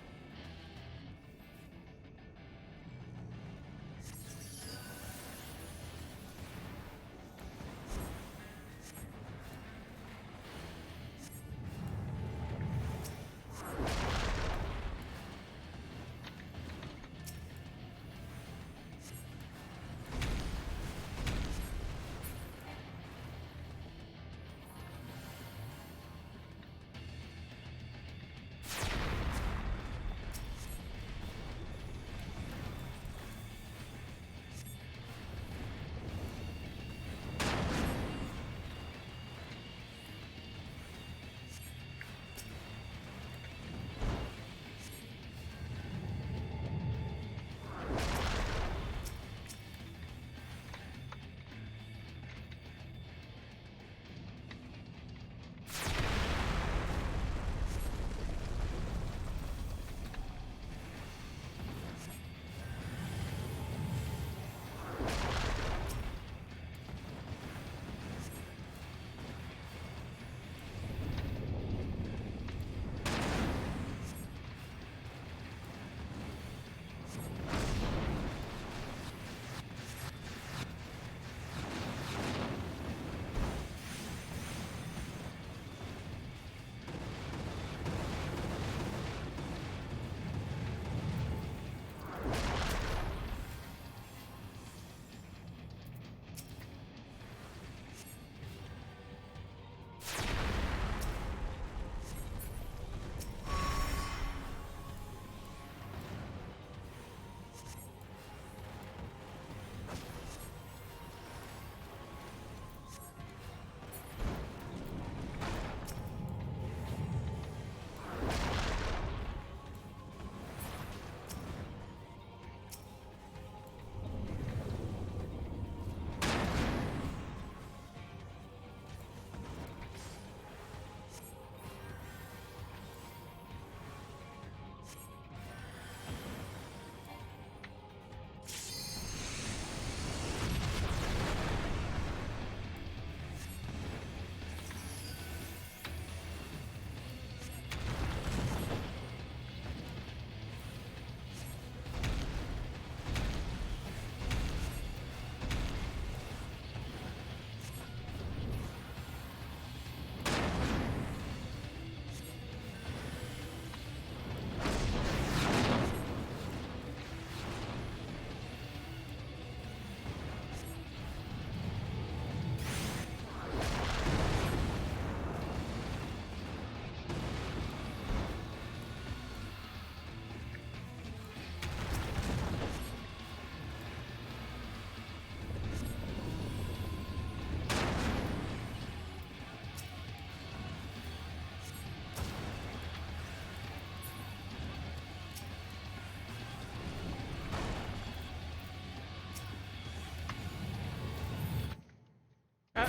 Oh,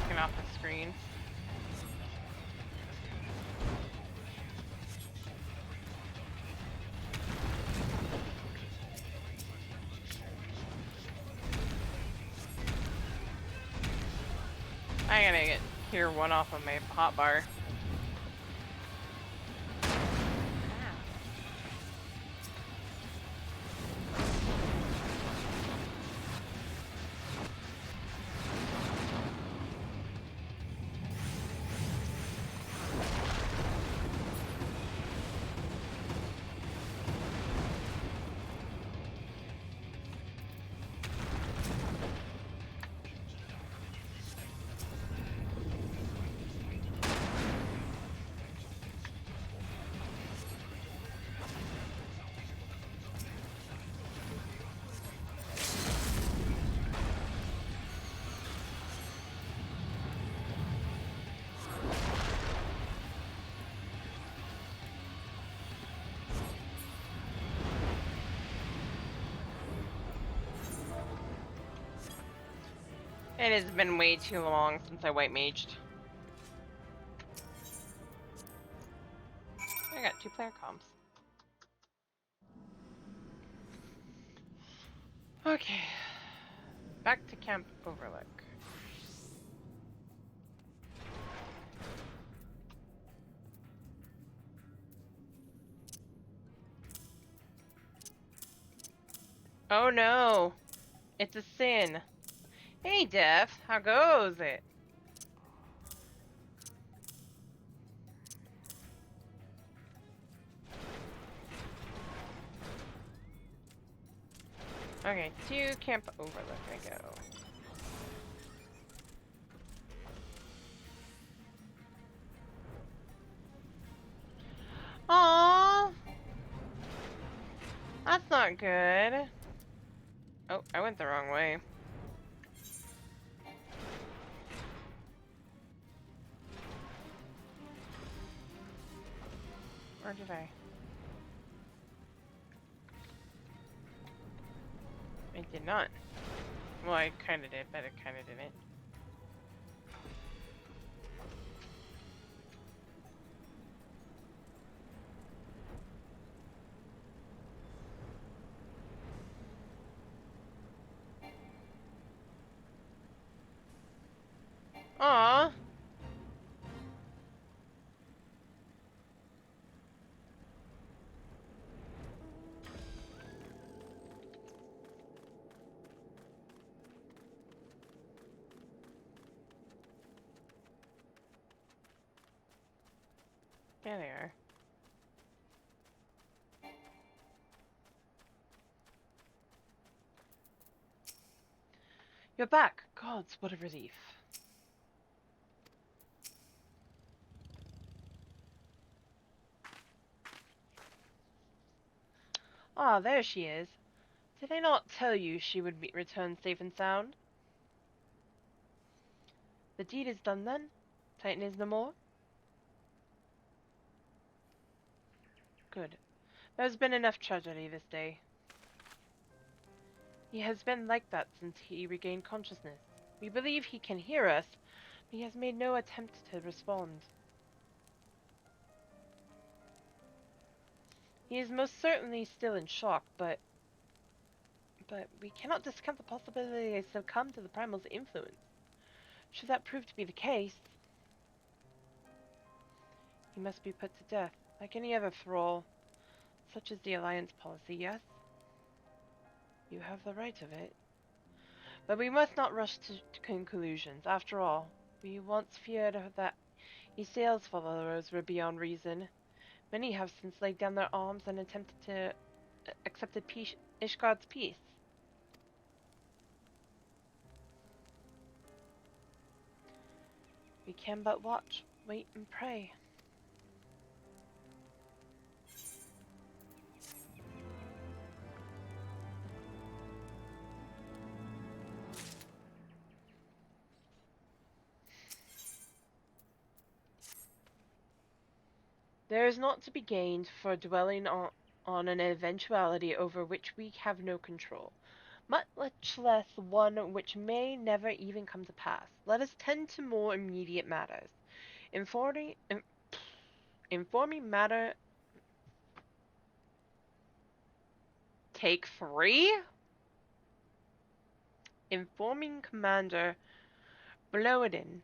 looking off the screen. I gotta get hear one off of my hotbar. It has been way too long since I white maged. I got 2-player comps. Okay. Back to Camp Overlook. Oh no! It's a sin. Hey, Death, how goes it? Okay, to Camp Overlook I go. Aww! That's not good. Oh, I went the wrong way. Or did I? I did not. Well, I kinda did, but I kinda didn't. Aww! There they are. You're back! Gods, what a relief. Ah, there she is. Did I not tell you she would return safe and sound? The deed is done then? Titan is no more? Good. There's been enough tragedy this day. He has been like that since he regained consciousness. We believe he can hear us, but he has made no attempt to respond. He is most certainly still in shock, but we cannot discount the possibility he succumbed to the Primal's influence. Should that prove to be the case, he must be put to death, like any other thrall. Such is the Alliance policy, yes? You have the right of it. But we must not rush to conclusions. After all, we once feared that Ysael's followers were beyond reason. Many have since laid down their arms and attempted to accept Ishgard's peace. We can but watch, wait, and pray. There is naught to be gained for dwelling on an eventuality over which we have no control, much less one which may never even come to pass. Let us tend to more immediate matters. Informing matter. Take 3? Informing Commander Bloedin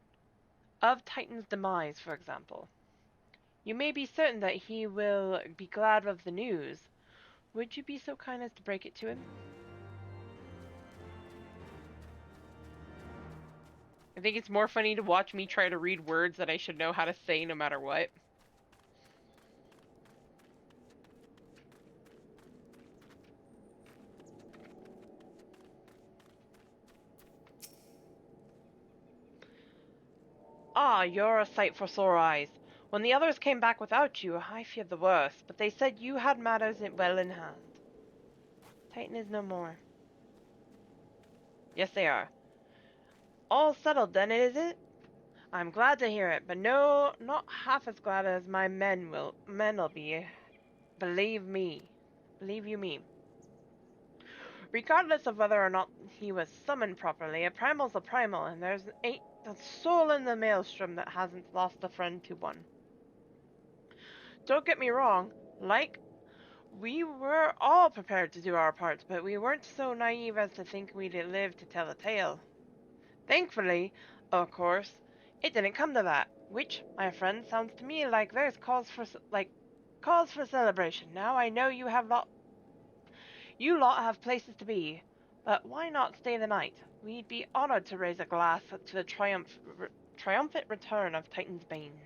of Titan's demise, for example. You may be certain that he will be glad of the news. Would you be so kind as to break it to him? I think it's more funny to watch me try to read words that I should know how to say no matter what. Ah, you're a sight for sore eyes. When the others came back without you, I feared the worst, but they said you had matters well in hand. Titan is no more. Yes, they are. All settled then, is it? I'm glad to hear it, but no, not half as glad as my men'll be. Believe me. Believe you me. Regardless of whether or not he was summoned properly, a primal's a primal, and ain't a soul in the maelstrom that hasn't lost a friend to one. Don't get me wrong, we were all prepared to do our parts, but we weren't so naive as to think we'd live to tell the tale. Thankfully, of course, it didn't come to that, which, my friend, sounds to me like there's cause for celebration. Now I know you lot have places to be, but why not stay the night? We'd be honored to raise a glass to the triumphant return of Titan's Bane.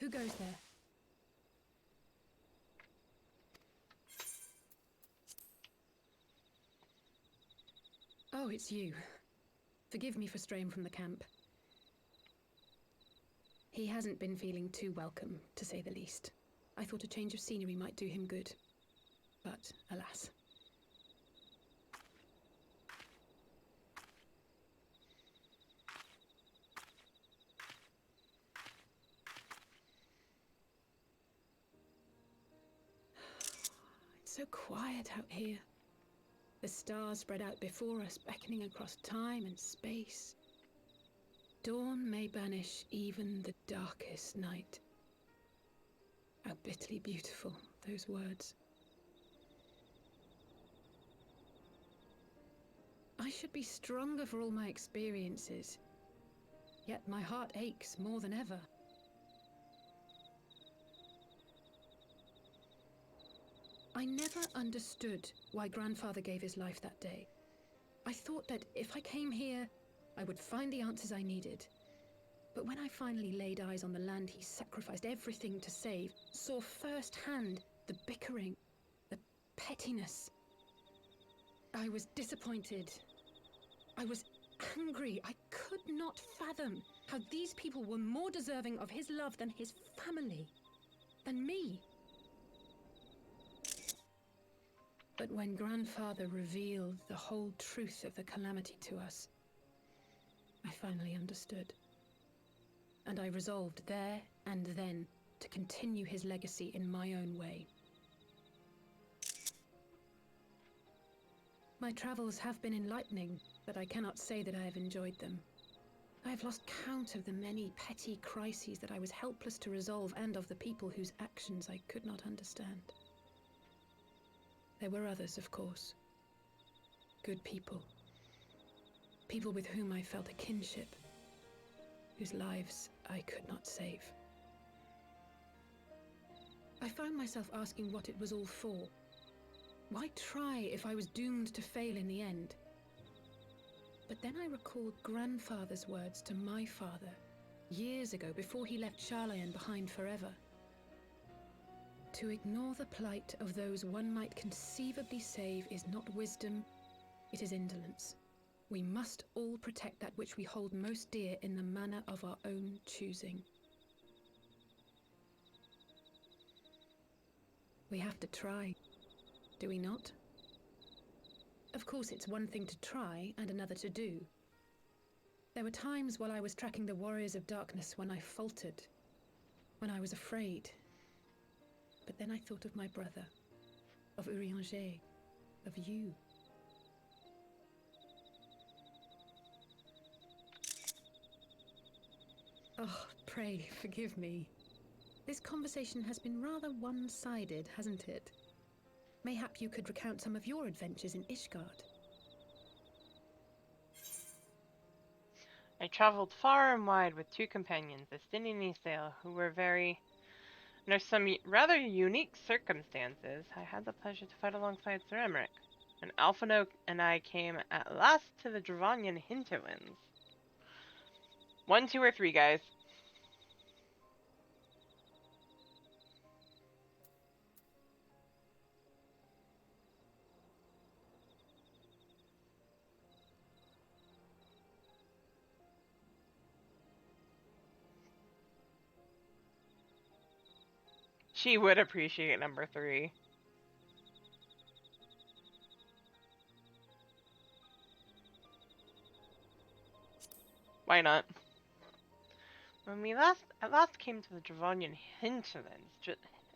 Who goes there? Oh, it's you. Forgive me for straying from the camp. He hasn't been feeling too welcome, to say the least. I thought a change of scenery might do him good. But, alas. It's so quiet out here. The stars spread out before us, beckoning across time and space. Dawn may banish even the darkest night. How bitterly beautiful, those words. I should be stronger for all my experiences, yet my heart aches more than ever. I never understood why Grandfather gave his life that day. I thought that if I came here, I would find the answers I needed. But when I finally laid eyes on the land he sacrificed everything to save, saw firsthand the bickering, the pettiness, I was disappointed. I was angry. I could not fathom how these people were more deserving of his love than his family, than me. But when Grandfather revealed the whole truth of the calamity to us, I finally understood. And I resolved there and then to continue his legacy in my own way. My travels have been enlightening, but I cannot say that I have enjoyed them. I have lost count of the many petty crises that I was helpless to resolve and of the people whose actions I could not understand. There were others, of course. Good people. People with whom I felt a kinship, whose lives I could not save. I found myself asking what it was all for. Why try if I was doomed to fail in the end? But then I recalled Grandfather's words to my father, years ago, before he left Charlayan behind forever. To ignore the plight of those one might conceivably save is not wisdom, it is indolence. We must all protect that which we hold most dear in the manner of our own choosing. We have to try, do we not? Of course, it's one thing to try and another to do. There were times while I was tracking the Warriors of Darkness when I faltered, when I was afraid. But then I thought of my brother, of Urianger, of you. Oh, pray forgive me. This conversation has been rather one-sided, hasn't it? Mayhap you could recount some of your adventures in Ishgard. I traveled far and wide with two companions, Estin and Isael, who were under some rather unique circumstances. I had the pleasure to fight alongside Sir Emmerich, and Alphino and I came at last to the Dravanian hinterlands. 1, 2, or 3, guys. She would appreciate number 3. Why not? When we at last came to the Dravonian hinterlands,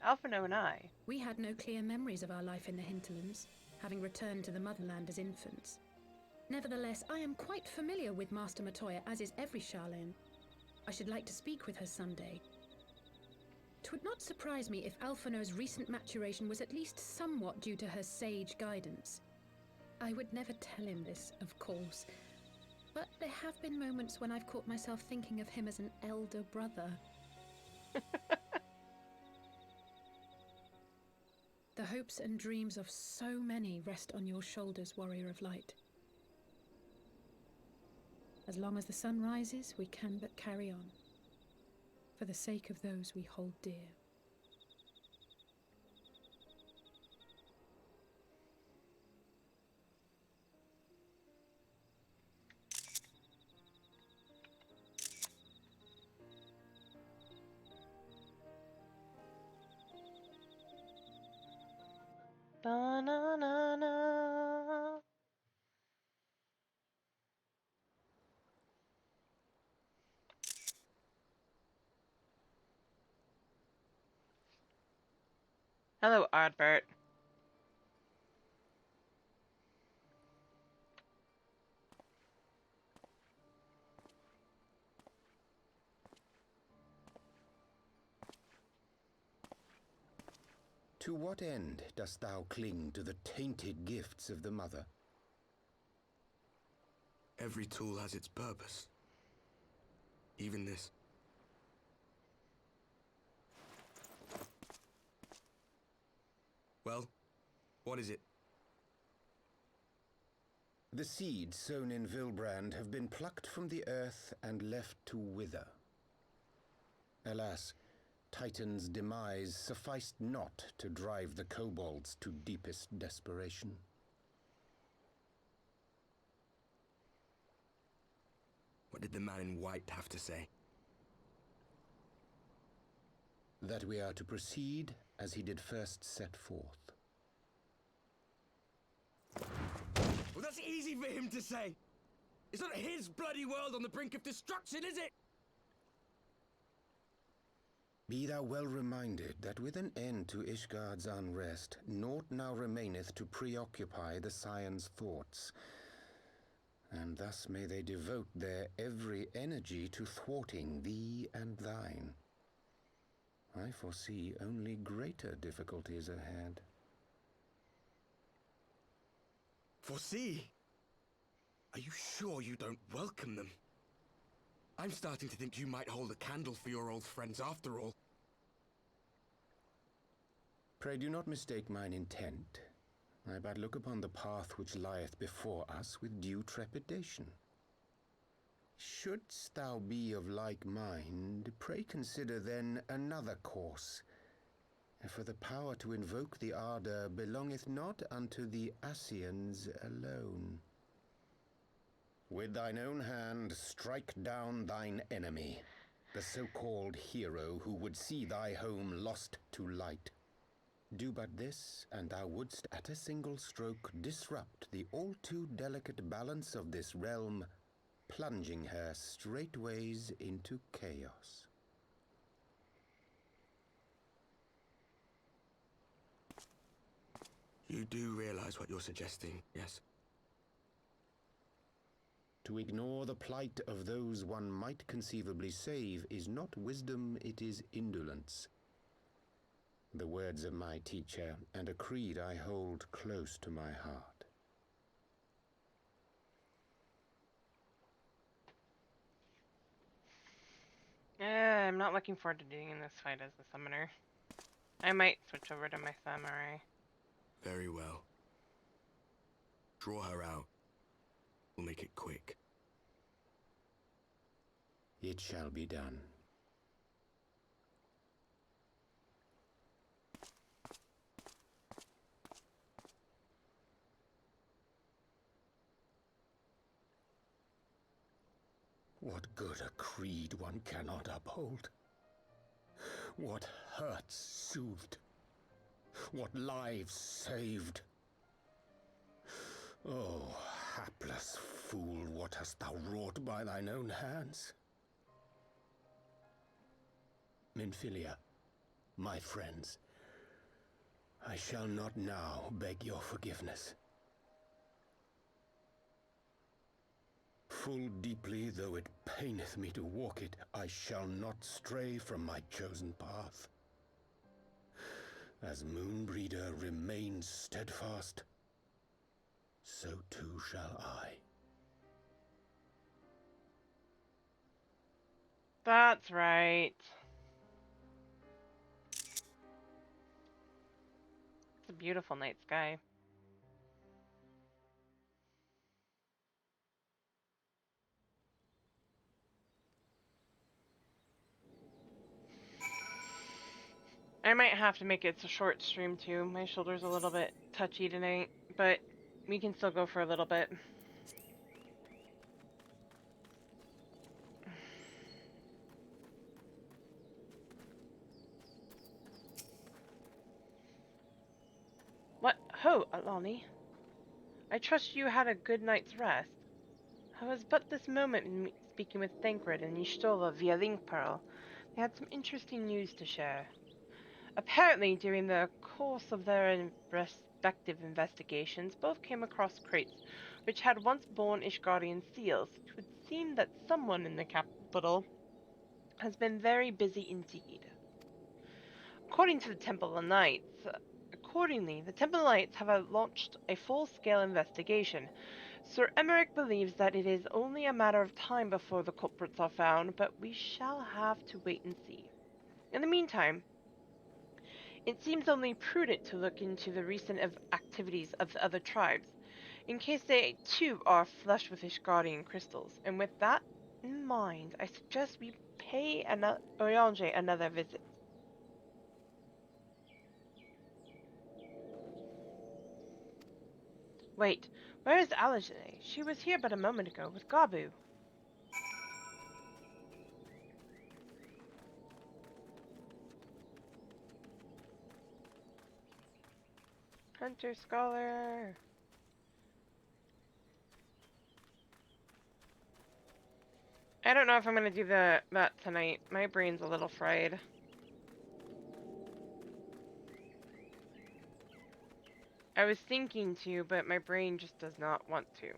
Alphino and I. We had no clear memories of our life in the hinterlands, having returned to the motherland as infants. Nevertheless, I am quite familiar with Master Matoya, as is every Sharlayan. I should like to speak with her someday. 'Twould not surprise me if Alphino's recent maturation was at least somewhat due to her sage guidance. I would never tell him this, of course, but there have been moments when I've caught myself thinking of him as an elder brother. The hopes and dreams of so many rest on your shoulders, Warrior of Light. As long as the sun rises, we can but carry on, for the sake of those we hold dear. Ba-na-na-na. Hello, Ardbert. To what end dost thou cling to the tainted gifts of the Mother? Every tool has its purpose. Even this. Well, what is it? The seeds sown in Vilbrand have been plucked from the earth and left to wither. Alas, Titan's demise sufficed not to drive the kobolds to deepest desperation. What did the man in white have to say? That we are to proceed as he did first set forth. Well, that's easy for him to say. It's not his bloody world on the brink of destruction, is it? Be thou well reminded that with an end to Ishgard's unrest, naught now remaineth to preoccupy the Scion's thoughts, and thus may they devote their every energy to thwarting thee and thine. I foresee only greater difficulties ahead. Foresee? Are you sure you don't welcome them? I'm starting to think you might hold a candle for your old friends after all. Pray do not mistake mine intent. I but look upon the path which lieth before us with due trepidation. Shouldst thou be of like mind, pray consider then another course. For the power to invoke the ardor belongeth not unto the Ascians alone. With thine own hand strike down thine enemy, the so-called hero who would see thy home lost to light. Do but this, and thou wouldst at a single stroke disrupt the all-too delicate balance of this realm, plunging her straightways into chaos. You do realize what you're suggesting, yes? To ignore the plight of those one might conceivably save is not wisdom, it is indolence. The words of my teacher, and a creed I hold close to my heart. I'm not looking forward to doing this fight as the summoner. I might switch over to my samurai. Very well. Draw her out. We'll make it quick. It shall be done. What good a creed one cannot uphold? What hurts soothed. What lives saved. Oh, hapless fool, what hast thou wrought by thine own hands? Minfilia, my friends, I shall not now beg your forgiveness. Full deeply though it paineth me to walk it, I shall not stray from my chosen path. As Moonbreeder remains steadfast, so too shall I. That's right. It's a beautiful night sky. I might have to make it a short stream too. My shoulder's a little bit touchy tonight, but we can still go for a little bit. What ho, Alani? I trust you had a good night's rest. I was but this moment speaking with Thancred and Y'shtola via Link Pearl. They had some interesting news to share. Apparently, during the course of their respective investigations, both came across crates which had once borne Ishgardian seals. It would seem that someone in the capital has been very busy indeed. Accordingly, the Temple Knights have launched a full-scale investigation. Sir Emmerich believes that it is only a matter of time before the culprits are found, but we shall have to wait and see. In the meantime, it seems only prudent to look into the recent activities of the other tribes, in case they too are flush with Ishgardian crystals, and with that in mind, I suggest we pay Oriange another visit. Wait, where is Alice? She was here but a moment ago with Gabu. Hunter Scholar. I don't know if I'm gonna do that tonight. My brain's a little fried. I was thinking to, but my brain just does not want to.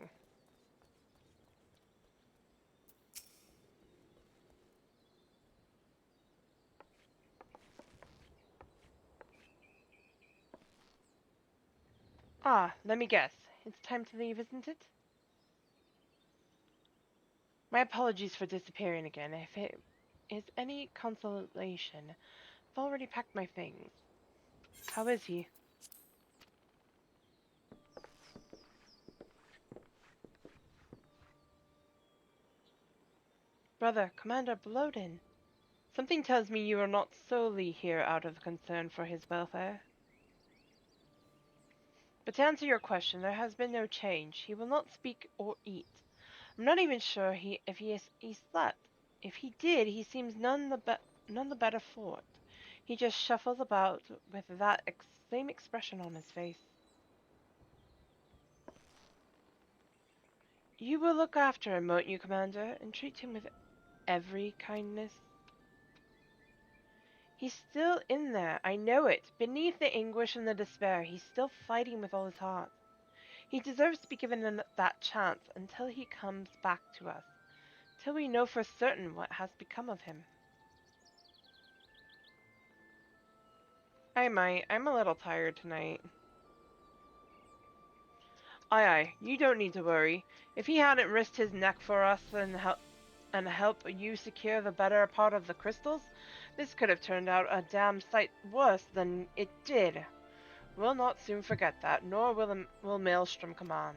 Ah, let me guess. It's time to leave, isn't it? My apologies for disappearing again. If it is any consolation, I've already packed my things. How is he? Brother, Commander Bloden. Something tells me you are not solely here out of concern for his welfare. But to answer your question, there has been no change. He will not speak or eat. I'm not even sure if he slept. If he did, he seems none the better for it. He just shuffles about with that same expression on his face. You will look after him, won't you, Commander, and treat him with every kindness? He's still in there, I know it. Beneath the anguish and the despair, he's still fighting with all his heart. He deserves to be given that chance until he comes back to us, till we know for certain what has become of him. I might. I'm a little tired tonight. Aye, you don't need to worry. If he hadn't risked his neck for us and help you secure the better part of the crystals, this could have turned out a damn sight worse than it did. We'll not soon forget that, nor will Maelstrom Command.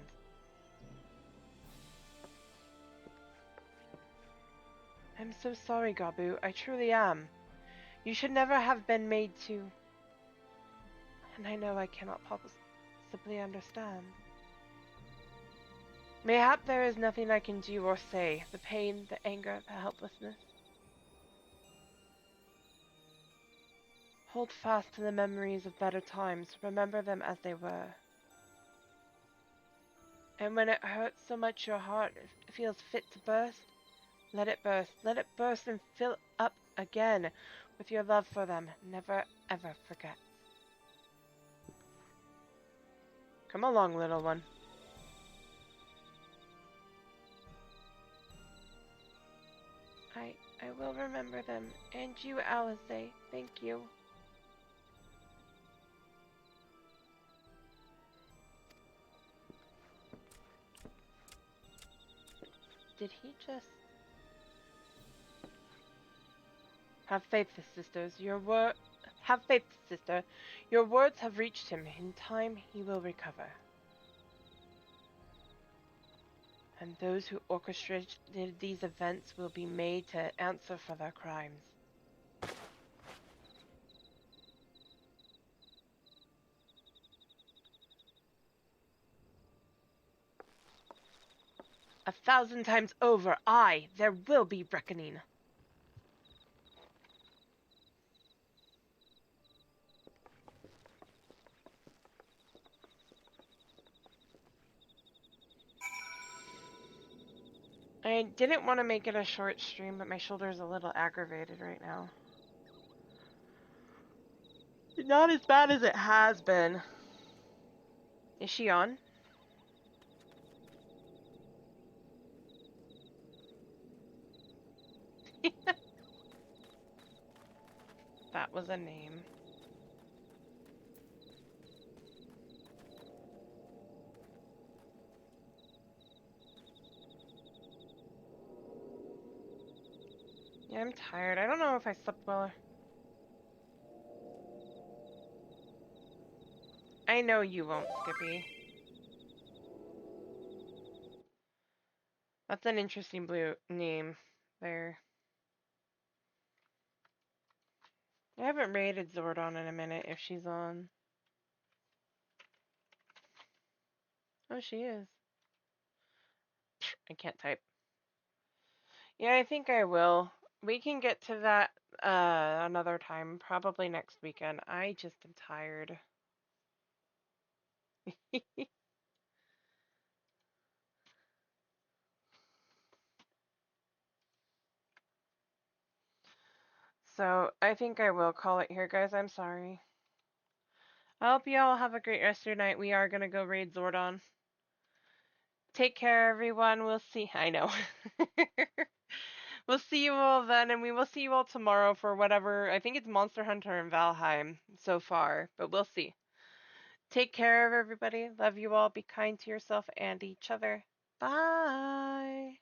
I'm so sorry, Gabu. I truly am. You should never have been made to... And I know I cannot possibly understand. Mayhap there is nothing I can do or say. The pain, the anger, the helplessness. Hold fast to the memories of better times. Remember them as they were. And when it hurts so much your heart feels fit to burst, let it burst. Let it burst and fill up again with your love for them. Never, ever forget. Come along, little one. I will remember them. And you, Alice. Thank you. Did he just... Have faith, sisters. Have faith, sister. Your words have reached him. In time, he will recover. And those who orchestrated these events will be made to answer for their crimes. A thousand times over, there will be reckoning. I didn't want to make it a short stream, but my shoulder's a little aggravated right now. Not as bad as it has been. Is she on? That was a name. Yeah, I'm tired. I don't know if I slept well. I know you won't, Skippy. That's an interesting blue name there. I haven't rated Zordon in a minute if she's on. Oh, she is. I can't type. Yeah, I think I will. We can get to that another time, probably next weekend. I just am tired. So, I think I will call it here, guys. I'm sorry. I hope you all have a great rest of your night. We are going to go raid Zordon. Take care, everyone. We'll see. I know. We'll see you all then, and we will see you all tomorrow for whatever. I think it's Monster Hunter and Valheim so far, but we'll see. Take care of everybody. Love you all. Be kind to yourself and each other. Bye.